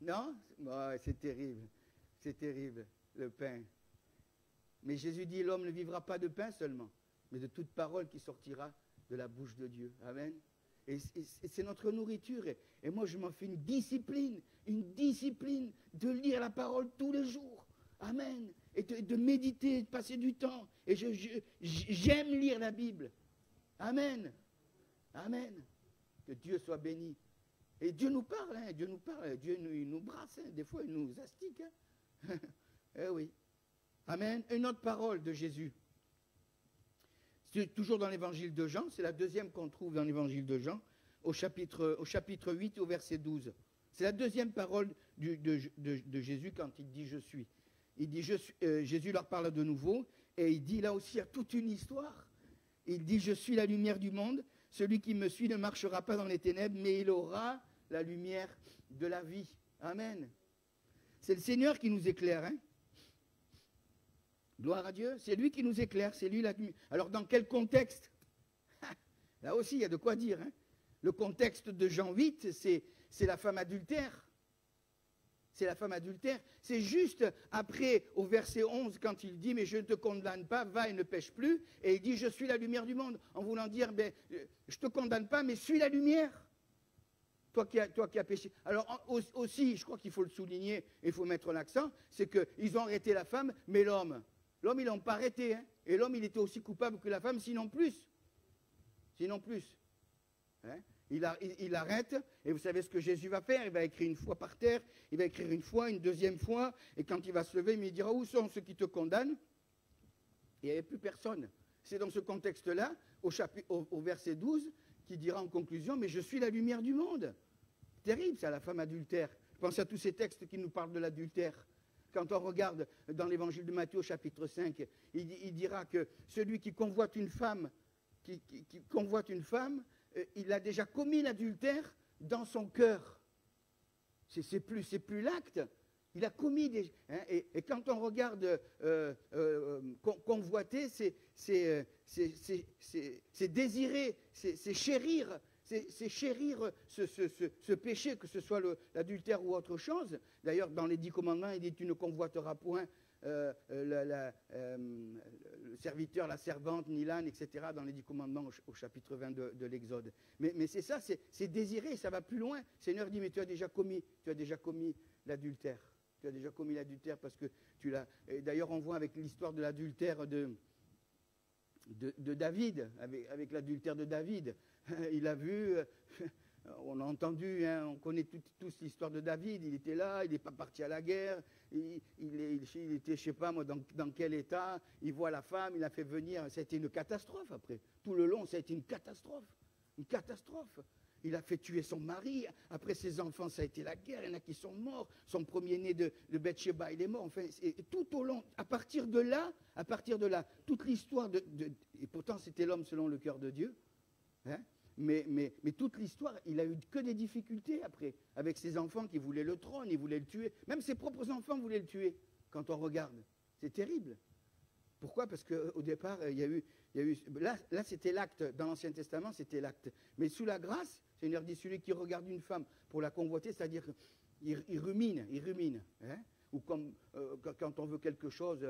Non? Oh, c'est terrible, le pain. Mais Jésus dit, l'homme ne vivra pas de pain seulement, mais de toute parole qui sortira de la bouche de Dieu. Amen. Et c'est notre nourriture. Et moi, je m'en fais une discipline de lire la parole tous les jours. Amen. Et de méditer, de passer du temps. Et j'aime lire la Bible. Amen. Amen. Que Dieu soit béni. Et Dieu nous parle, hein, Dieu nous parle, Dieu il nous brasse, hein, des fois il nous astique. Hein. Eh oui. Amen. Une autre parole de Jésus. C'est toujours dans l'évangile de Jean, c'est la deuxième qu'on trouve dans l'évangile de Jean, au chapitre 8, au verset 12. C'est la deuxième parole de Jésus quand il dit « je suis ». Il dit Jésus leur parle de nouveau, et il dit là aussi, il y a toute une histoire. Il dit « je suis la lumière du monde, celui qui me suit ne marchera pas dans les ténèbres, mais il aura la lumière de la vie. » Amen. C'est le Seigneur qui nous éclaire, hein. Gloire à Dieu, c'est lui qui nous éclaire, c'est lui la lumière. Alors dans quel contexte? Là aussi, il y a de quoi dire, hein. Le contexte de Jean 8, c'est la femme adultère. C'est la femme adultère. C'est juste après, au verset 11, quand il dit « mais je ne te condamne pas, va et ne pêche plus ». Et il dit « je suis la lumière du monde ». En voulant dire ben, « je ne te condamne pas, mais suis la lumière ». Toi qui as péché. Alors aussi, je crois qu'il faut le souligner, et il faut mettre l'accent, c'est qu'ils ont arrêté la femme, mais l'homme, ils ne l'ont pas arrêté. Hein. Et l'homme, il était aussi coupable que la femme, sinon plus. Sinon plus. Hein. Il arrête, et vous savez ce que Jésus va faire? Il va écrire une fois par terre, il va écrire une fois, une deuxième fois, et quand il va se lever, il me dira, où sont ceux qui te condamnent? Et il n'y avait plus personne. C'est dans ce contexte-là, au verset 12, qui dira en conclusion, mais je suis la lumière du monde. Terrible, ça, la femme adultère. Je pense à tous ces textes qui nous parlent de l'adultère. Quand on regarde dans l'évangile de Matthieu, chapitre 5, il dira que celui qui convoite une femme, il a déjà commis l'adultère dans son cœur. C'est plus l'acte. Il a commis des... Hein, et quand on regarde convoiter, c'est désirer, c'est chérir. C'est chérir ce péché, que ce soit l'adultère ou autre chose. D'ailleurs, dans les 10 commandements, il dit « tu ne convoiteras point le serviteur, la servante, ni l'âne, etc. » dans les 10 commandements au chapitre 20 de l'Exode. Mais c'est ça, c'est désirer, ça va plus loin. Le Seigneur dit « mais tu as déjà commis l'adultère. Tu as déjà commis l'adultère parce que tu l'as... » D'ailleurs, on voit avec l'histoire de l'adultère de David, avec l'adultère de David. Il a vu, on a entendu, hein, on connaît tous l'histoire de David. Il était là, il n'est pas parti à la guerre. Il était, je ne sais pas moi, dans quel état. Il voit la femme, il l'a fait venir. Ça a été une catastrophe après. Tout le long, ça a été une catastrophe. Une catastrophe. Il a fait tuer son mari. Après ses enfants, ça a été la guerre. Il y en a qui sont morts. Son premier-né de Bathsheba, il est mort. Enfin, tout au long, à partir de là, toute l'histoire et pourtant c'était l'homme selon le cœur de Dieu. Hein, mais toute l'histoire, il a eu que des difficultés après, avec ses enfants qui voulaient le trône, ils voulaient le tuer. Même ses propres enfants voulaient le tuer, quand on regarde. C'est terrible. Pourquoi? Parce qu'au départ, il y a eu là c'était l'acte, dans l'Ancien Testament, c'était l'acte. Mais sous la grâce, le Seigneur dit, celui qui regarde une femme pour la convoiter, c'est-à-dire qu'il rumine. Hein, ou comme quand on veut quelque chose,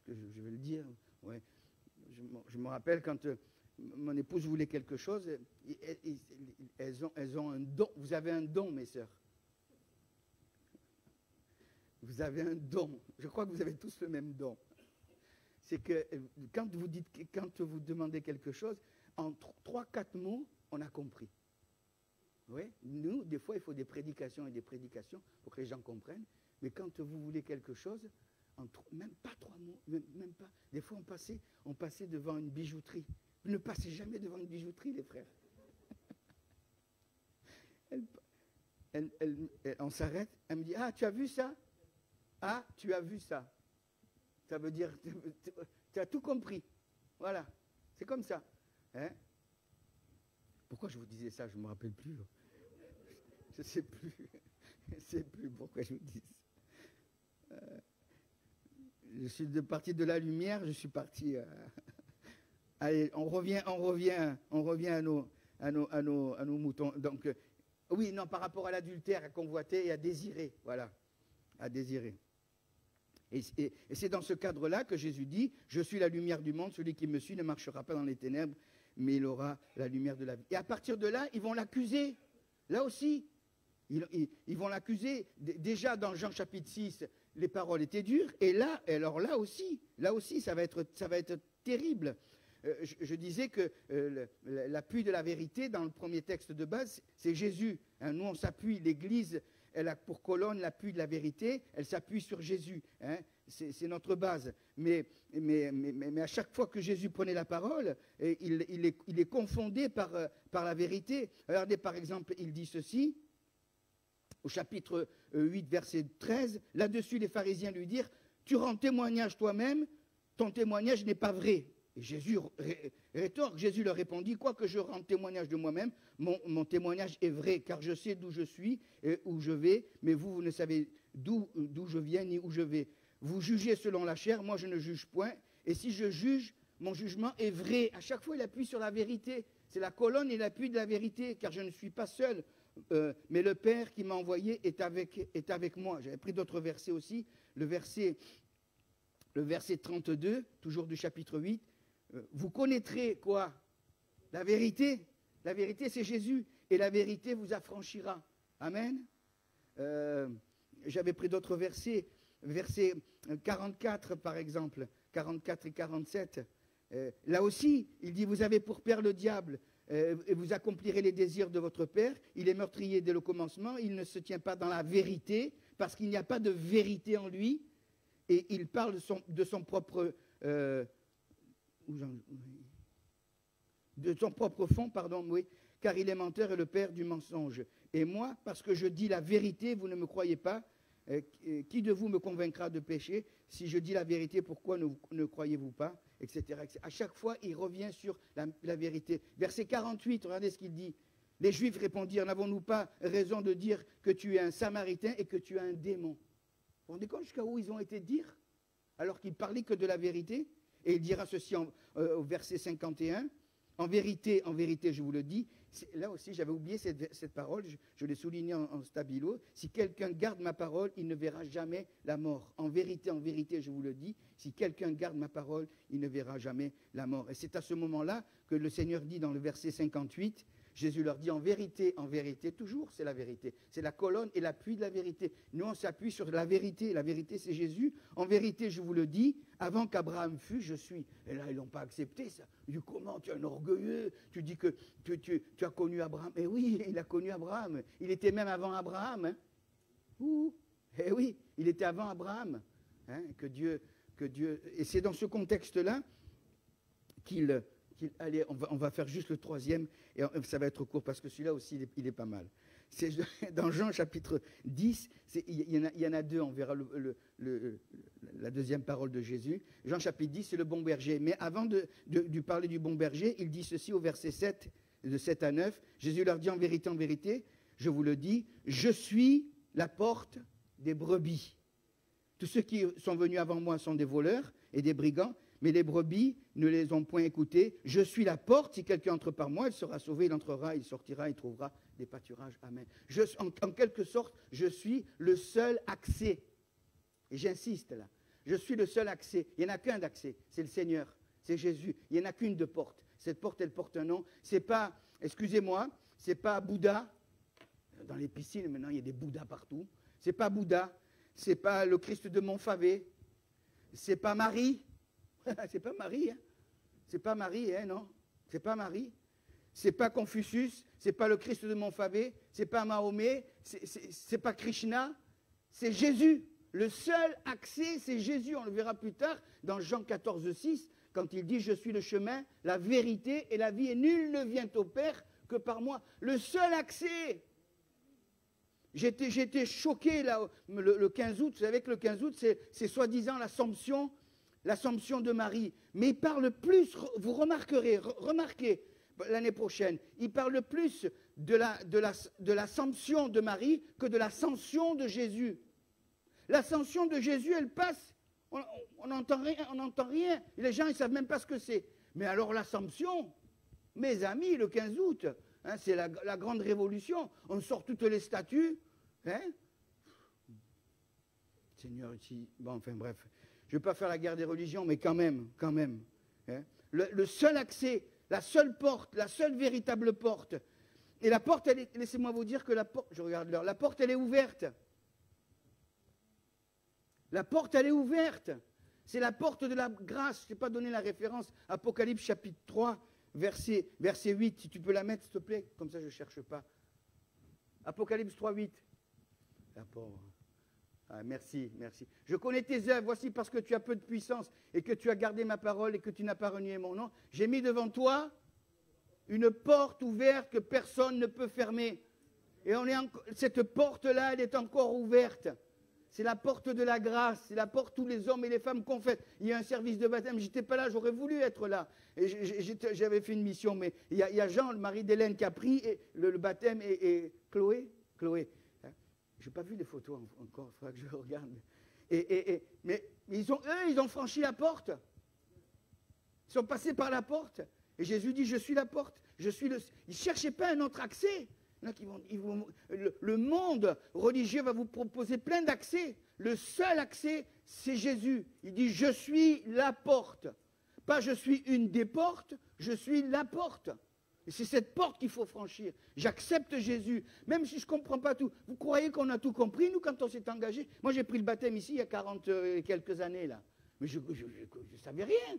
est-ce que je vais le dire? Ouais. Je me rappelle quand mon épouse voulait quelque chose, elles ont un don. Vous avez un don, mes sœurs. Vous avez un don. Je crois que vous avez tous le même don. C'est que quand vous demandez quelque chose, en 3-4 mots, on a compris. Oui, nous, des fois, il faut des prédications et des prédications pour que les gens comprennent. Mais quand vous voulez quelque chose, même pas 3 mots, même pas. Des fois, on passait devant une bijouterie. Vous ne passez jamais devant une bijouterie, les frères. On s'arrête, elle me dit, ah, tu as vu ça? Ah, tu as vu ça. Ça veut dire, tu as tout compris. Voilà, c'est comme ça. Hein? Pourquoi je vous disais ça? Je ne me rappelle plus. Je ne sais plus. Je ne sais plus pourquoi je vous dis ça. Je suis parti de la lumière, je suis parti... Allez, on revient à nos moutons. Donc, oui, non, par rapport à l'adultère, à convoiter et à désirer. Voilà, à désirer. Et c'est dans ce cadre-là que Jésus dit, « Je suis la lumière du monde, celui qui me suit ne marchera pas dans les ténèbres, mais il aura la lumière de la vie. » Et à partir de là, ils vont l'accuser. Là aussi, ils vont l'accuser. Déjà dans Jean chapitre 6, les paroles étaient dures. Et là aussi, ça va être terrible. je disais que l'appui de la vérité, dans le premier texte de base, c'est Jésus. Hein. Nous, on s'appuie, l'Église, elle a pour colonne l'appui de la vérité, elle s'appuie sur Jésus. Hein. C'est notre base. Mais à chaque fois que Jésus prenait la parole, il est confondé par la vérité. Regardez, par exemple, il dit ceci, au chapitre 8, verset 13, là-dessus, les pharisiens lui dirent, « Tu rends témoignage toi-même, ton témoignage n'est pas vrai. » Et Jésus rétorque, Jésus leur répondit, « Quoique je rende témoignage de moi-même, mon témoignage est vrai, car je sais d'où je suis et où je vais, mais vous ne savez d'où je viens ni où je vais. Vous jugez selon la chair, moi je ne juge point, et si je juge, mon jugement est vrai. » À chaque fois, il appuie sur la vérité. C'est la colonne et l'appui de la vérité, car je ne suis pas seul, mais le Père qui m'a envoyé est avec moi. J'avais pris d'autres versets aussi. Le verset 32, toujours du chapitre 8. Vous connaîtrez quoi? La vérité. La vérité, c'est Jésus. Et la vérité vous affranchira. Amen. J'avais pris d'autres versets. Verset 44, par exemple. 44 et 47. Là aussi, il dit, vous avez pour père le diable, et vous accomplirez les désirs de votre père. Il est meurtrier dès le commencement. Il ne se tient pas dans la vérité, parce qu'il n'y a pas de vérité en lui. Et il parle de son propre fond, pardon, oui, car il est menteur et le père du mensonge. Et moi, parce que je dis la vérité, vous ne me croyez pas. Qui de vous me convaincra de péché? Si je dis la vérité, pourquoi ne croyez-vous pas, etc., etc. À chaque fois, il revient sur la vérité. Verset 48, regardez ce qu'il dit. Les Juifs répondirent, n'avons-nous pas raison de dire que tu es un Samaritain et que tu es un démon? Vous vous rendez compte jusqu'à où ils ont été dire, alors qu'ils parlaient que de la vérité? Et il dira ceci au verset 51. En vérité, je vous le dis, là aussi j'avais oublié cette parole, je l'ai souligné en stabilo. Si quelqu'un garde ma parole, il ne verra jamais la mort. En vérité, je vous le dis, si quelqu'un garde ma parole, il ne verra jamais la mort. Et c'est à ce moment-là que le Seigneur dit dans le verset 58, Jésus leur dit en vérité, toujours c'est la vérité. C'est la colonne et l'appui de la vérité. Nous on s'appuie sur la vérité c'est Jésus. En vérité, je vous le dis, avant qu'Abraham fût, je suis. Et là, ils n'ont pas accepté ça. Ils disent, comment, tu es un orgueilleux, tu dis que tu as connu Abraham. Eh oui, il a connu Abraham. Il était même avant Abraham. Hein. Eh oui, il était avant Abraham. Hein, que Dieu... Et c'est dans ce contexte-là allez, on va faire juste le troisième, et ça va être court, parce que celui-là aussi, il est pas mal. C'est dans Jean chapitre 10, il y en a deux, on verra la deuxième parole de Jésus. Jean chapitre 10, c'est le bon berger. Mais avant de parler du bon berger, il dit ceci au verset 7, de 7 à 9. Jésus leur dit en vérité, je vous le dis, je suis la porte des brebis. Tous ceux qui sont venus avant moi sont des voleurs et des brigands, mais les brebis ne les ont point écoutés. Je suis la porte, si quelqu'un entre par moi, il sera sauvé, il entrera, il sortira, il trouvera des pâturages. Amen. En quelque sorte, je suis le seul accès. Et j'insiste là. Je suis le seul accès. Il n'y en a qu'un d'accès, c'est le Seigneur, c'est Jésus. Il n'y en a qu'une de porte. Cette porte, elle porte un nom. C'est pas, excusez-moi, c'est pas Bouddha. Dans les piscines, maintenant, il y a des Bouddhas partout. C'est pas Bouddha. C'est pas le Christ de Montfavet. C'est pas Marie. C'est pas Marie, hein. C'est pas Marie, hein, non. C'est pas Marie. C'est pas Confucius. C'est pas le Christ de Montfavet. C'est pas Mahomet. C'est pas Krishna. C'est Jésus. Le seul accès, c'est Jésus. On le verra plus tard dans Jean 14, 6, quand il dit « Je suis le chemin, la vérité et la vie, et nul ne vient au Père que par moi. » Le seul accès. J'étais choqué là, le 15 août. Vous savez que le 15 août, c'est soi-disant l'Assomption de Marie. Mais il parle plus, vous remarquez l'année prochaine, il parle plus de l'Assomption de Marie que de l'ascension de Jésus. L'ascension de Jésus, elle passe, on n'entend rien. Les gens, ils ne savent même pas ce que c'est. Mais alors l'Assomption, mes amis, le 15 août, hein, c'est la grande révolution. On sort toutes les statues. Hein? Seigneur, ici, bon, enfin bref. Je ne vais pas faire la guerre des religions, mais quand même. Hein? Le seul accès, la seule porte, la seule véritable porte. Et la porte, laissez-moi vous dire que la porte, je regarde l'heure, la porte, elle est ouverte. La porte, elle est ouverte. C'est la porte de la grâce. Je n'ai pas donné la référence. Apocalypse chapitre 3, verset 8. Si tu peux la mettre, s'il te plaît. Comme ça, je ne cherche pas. Apocalypse 3, 8. La pauvre. Ah, merci, merci. Je connais tes œuvres. Voici parce que tu as peu de puissance et que tu as gardé ma parole et que tu n'as pas renié mon nom. J'ai mis devant toi une porte ouverte que personne ne peut fermer. Et cette porte-là, elle est encore ouverte. C'est la porte de la grâce. C'est la porte où les hommes et les femmes confessent. Il y a un service de baptême. Je n'étais pas là, j'aurais voulu être là. Et j'avais fait une mission. Mais il y a Jean, le mari d'Hélène, qui a pris le baptême. Et Chloé. Je n'ai pas vu les photos encore, il faudra que je regarde. Mais ils ont franchi la porte. Ils sont passés par la porte. Et Jésus dit, je suis la porte. Ils ne cherchaient pas un autre accès. Le monde religieux va vous proposer plein d'accès. Le seul accès, c'est Jésus. Il dit, je suis la porte. Pas je suis une des portes, je suis la porte. Et c'est cette porte qu'il faut franchir. J'accepte Jésus, même si je ne comprends pas tout. Vous croyez qu'on a tout compris, nous, quand on s'est engagé? Moi, j'ai pris le baptême ici il y a 40 et quelques années, là. Mais je ne savais rien.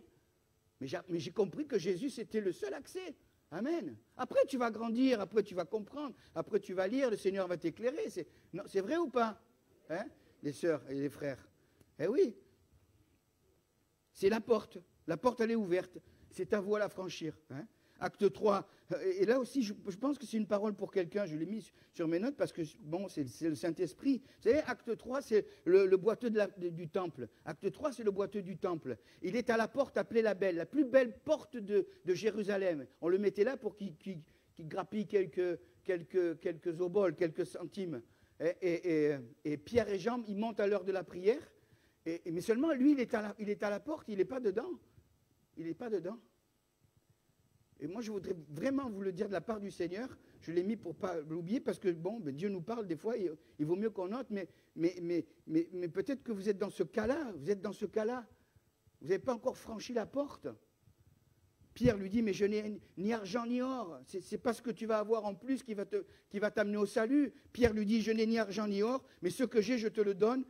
Mais j'ai compris que Jésus, c'était le seul accès. Amen. Après, tu vas grandir, après, tu vas comprendre, après, tu vas lire, le Seigneur va t'éclairer. C'est vrai ou pas, hein, les sœurs et les frères? Eh oui. C'est la porte. La porte, elle est ouverte. C'est à vous à la franchir. Hein. Acte 3, et là aussi, je pense que c'est une parole pour quelqu'un, je l'ai mis sur mes notes parce que, bon, c'est le Saint-Esprit. Vous savez, acte 3, c'est le boiteux du temple. Acte 3, c'est le boiteux du temple. Il est à la porte appelée la belle, la plus belle porte de Jérusalem. On le mettait là pour qu'il grappille quelques oboles, quelques centimes. Et Pierre et Jean, ils montent à l'heure de la prière, mais seulement lui, il est à la porte, il n'est pas dedans. Il n'est pas dedans. Et moi, je voudrais vraiment vous le dire de la part du Seigneur. Je l'ai mis pour ne pas l'oublier parce que, bon, Dieu nous parle des fois, il vaut mieux qu'on note, mais peut-être que vous êtes dans ce cas-là. Vous êtes dans ce cas-là. Vous n'avez pas encore franchi la porte. Pierre lui dit, mais je n'ai ni argent ni or. C'est pas ce que tu vas avoir en plus qui va t'amener au salut. Pierre lui dit, je n'ai ni argent ni or, mais ce que j'ai, je te le donne.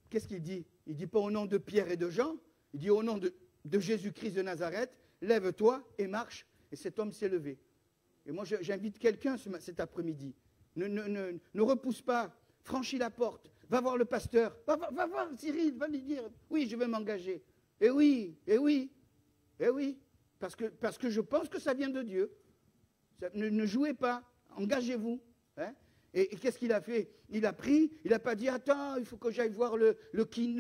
Qu'est-ce qu'il dit? Il ne dit pas au nom de Pierre et de Jean. Il dit au nom de Jésus-Christ de Nazareth, lève-toi et marche. Et cet homme s'est levé. Et moi, j'invite quelqu'un cet après-midi. Ne repousse pas. Franchis la porte. Va voir le pasteur. Va voir Cyril. Va lui dire, oui, je vais m'engager. Et oui. Parce que je pense que ça vient de Dieu. Ne jouez pas. Engagez-vous. Hein? Et qu'est-ce qu'il a fait? Il a pris, il n'a pas dit, attends, il faut que j'aille voir le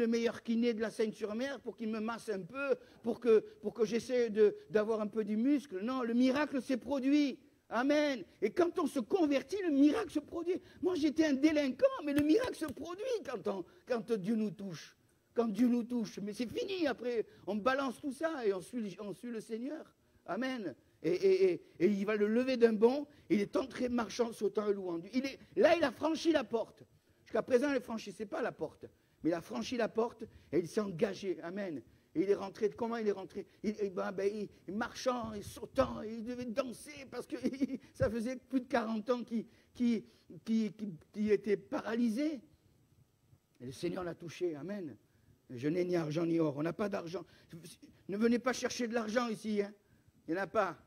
meilleur kiné de la Seine-sur-Mer pour qu'il me masse un peu, pour que j'essaie d'avoir un peu du muscle. Non, le miracle s'est produit. Amen. Et quand on se convertit, le miracle se produit. Moi, j'étais un délinquant, mais le miracle se produit quand Dieu nous touche. Quand Dieu nous touche. Mais c'est fini, après, on balance tout ça et on suit le Seigneur. Amen. Et il va le lever d'un bond, il est entré marchant, sautant et louant. Là, il a franchi la porte. Jusqu'à présent, il ne franchissait pas la porte. Mais il a franchi la porte et il s'est engagé. Amen. Et il est rentré. Comment il est rentré? Marchant et sautant, et il devait danser parce que ça faisait plus de 40 ans qu'il était paralysé. Et le Seigneur l'a touché. Amen. Je n'ai ni argent ni or. On n'a pas d'argent. Ne venez pas chercher de l'argent ici, hein. Il n'y en a pas.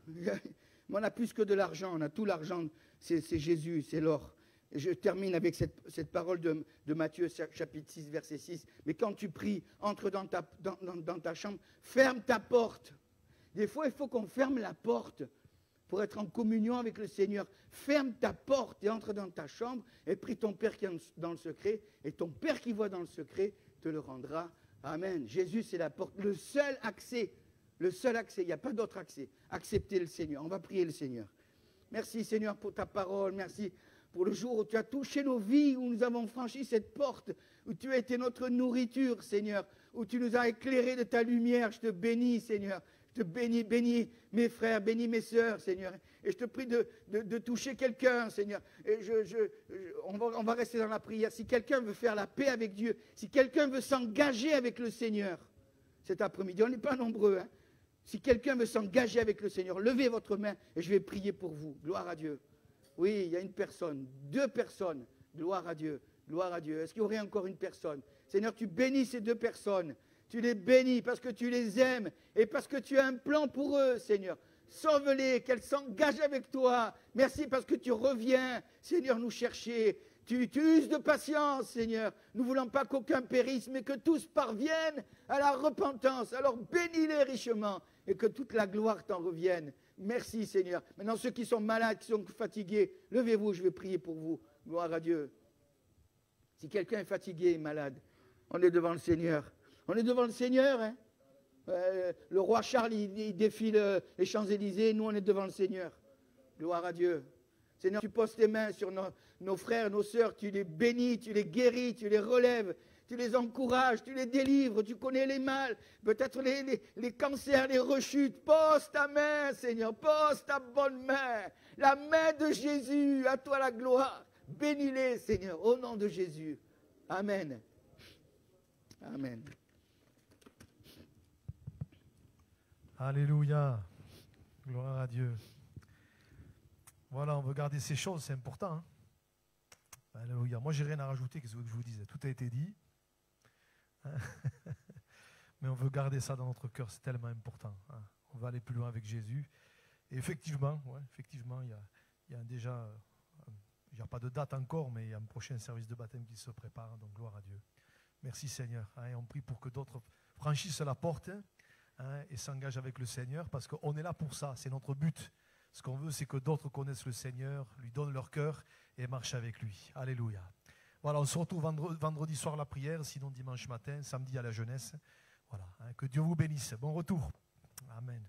On a plus que de l'argent. On a tout l'argent. C'est Jésus, c'est l'or. Et je termine avec cette parole de Matthieu, chapitre 6, verset 6. Mais quand tu pries, entre dans ta chambre, ferme ta porte. Des fois, il faut qu'on ferme la porte pour être en communion avec le Seigneur. Ferme ta porte et entre dans ta chambre et prie ton Père qui est dans le secret. Et ton Père qui voit dans le secret te le rendra. Amen. Jésus, c'est la porte. Le seul accès. Le seul accès, il n'y a pas d'autre accès. Acceptez le Seigneur. On va prier le Seigneur. Merci Seigneur pour ta parole. Merci pour le jour où tu as touché nos vies, où nous avons franchi cette porte, où tu as été notre nourriture, Seigneur, où tu nous as éclairés de ta lumière. Je te bénis, Seigneur. Je te bénis mes frères, bénis mes sœurs, Seigneur. Et je te prie de toucher quelqu'un, Seigneur. Et on va rester dans la prière. Si quelqu'un veut faire la paix avec Dieu, si quelqu'un veut s'engager avec le Seigneur, cet après-midi, on n'est pas nombreux, hein. Si quelqu'un veut s'engager avec le Seigneur, levez votre main et je vais prier pour vous. Gloire à Dieu. Oui, il y a une personne, 2 personnes. Gloire à Dieu. Gloire à Dieu. Est-ce qu'il y aurait encore une personne? Seigneur, tu bénis ces 2 personnes. Tu les bénis parce que tu les aimes et parce que tu as un plan pour eux, Seigneur. Sauve-les, qu'elles s'engagent avec toi. Merci parce que tu reviens, Seigneur, nous chercher. Tu uses de patience, Seigneur. Nous ne voulons pas qu'aucun périsse, mais que tous parviennent à la repentance. Alors bénis-les richement et que toute la gloire t'en revienne. Merci, Seigneur. Maintenant, ceux qui sont malades, qui sont fatigués, levez-vous, je vais prier pour vous. Gloire à Dieu. Si quelqu'un est fatigué et malade, on est devant le Seigneur. On est devant le Seigneur, hein. Le roi Charles, il défile les Champs-Élysées. Nous, on est devant le Seigneur. Gloire à Dieu. Seigneur, tu poses tes mains sur nos frères, nos sœurs. Tu les bénis, tu les guéris, tu les relèves. Tu les encourages, tu les délivres. Tu connais les mal, peut-être les cancers, les rechutes. Pose ta main, Seigneur. Pose ta bonne main. La main de Jésus. À toi la gloire. Bénis-les, Seigneur, au nom de Jésus. Amen. Amen.
Alléluia. Gloire à Dieu. Voilà, on veut garder ces choses, c'est important. Hein. Alléluia. Moi, j'ai rien à rajouter, qu'est-ce que je vous disais. Tout a été dit. Mais on veut garder ça dans notre cœur, c'est tellement important. Hein. On va aller plus loin avec Jésus. Et effectivement, il y a déjà, il n'y a pas de date encore, mais il y a un prochain service de baptême qui se prépare, donc gloire à Dieu. Merci Seigneur. Hein, et on prie pour que d'autres franchissent la porte et s'engagent avec le Seigneur, parce qu'on est là pour ça, c'est notre but. Ce qu'on veut, c'est que d'autres connaissent le Seigneur, lui donnent leur cœur et marchent avec lui. Alléluia. Voilà, on se retrouve vendredi soir à la prière, sinon dimanche matin, samedi à la jeunesse. Voilà, hein, que Dieu vous bénisse. Bon retour. Amen.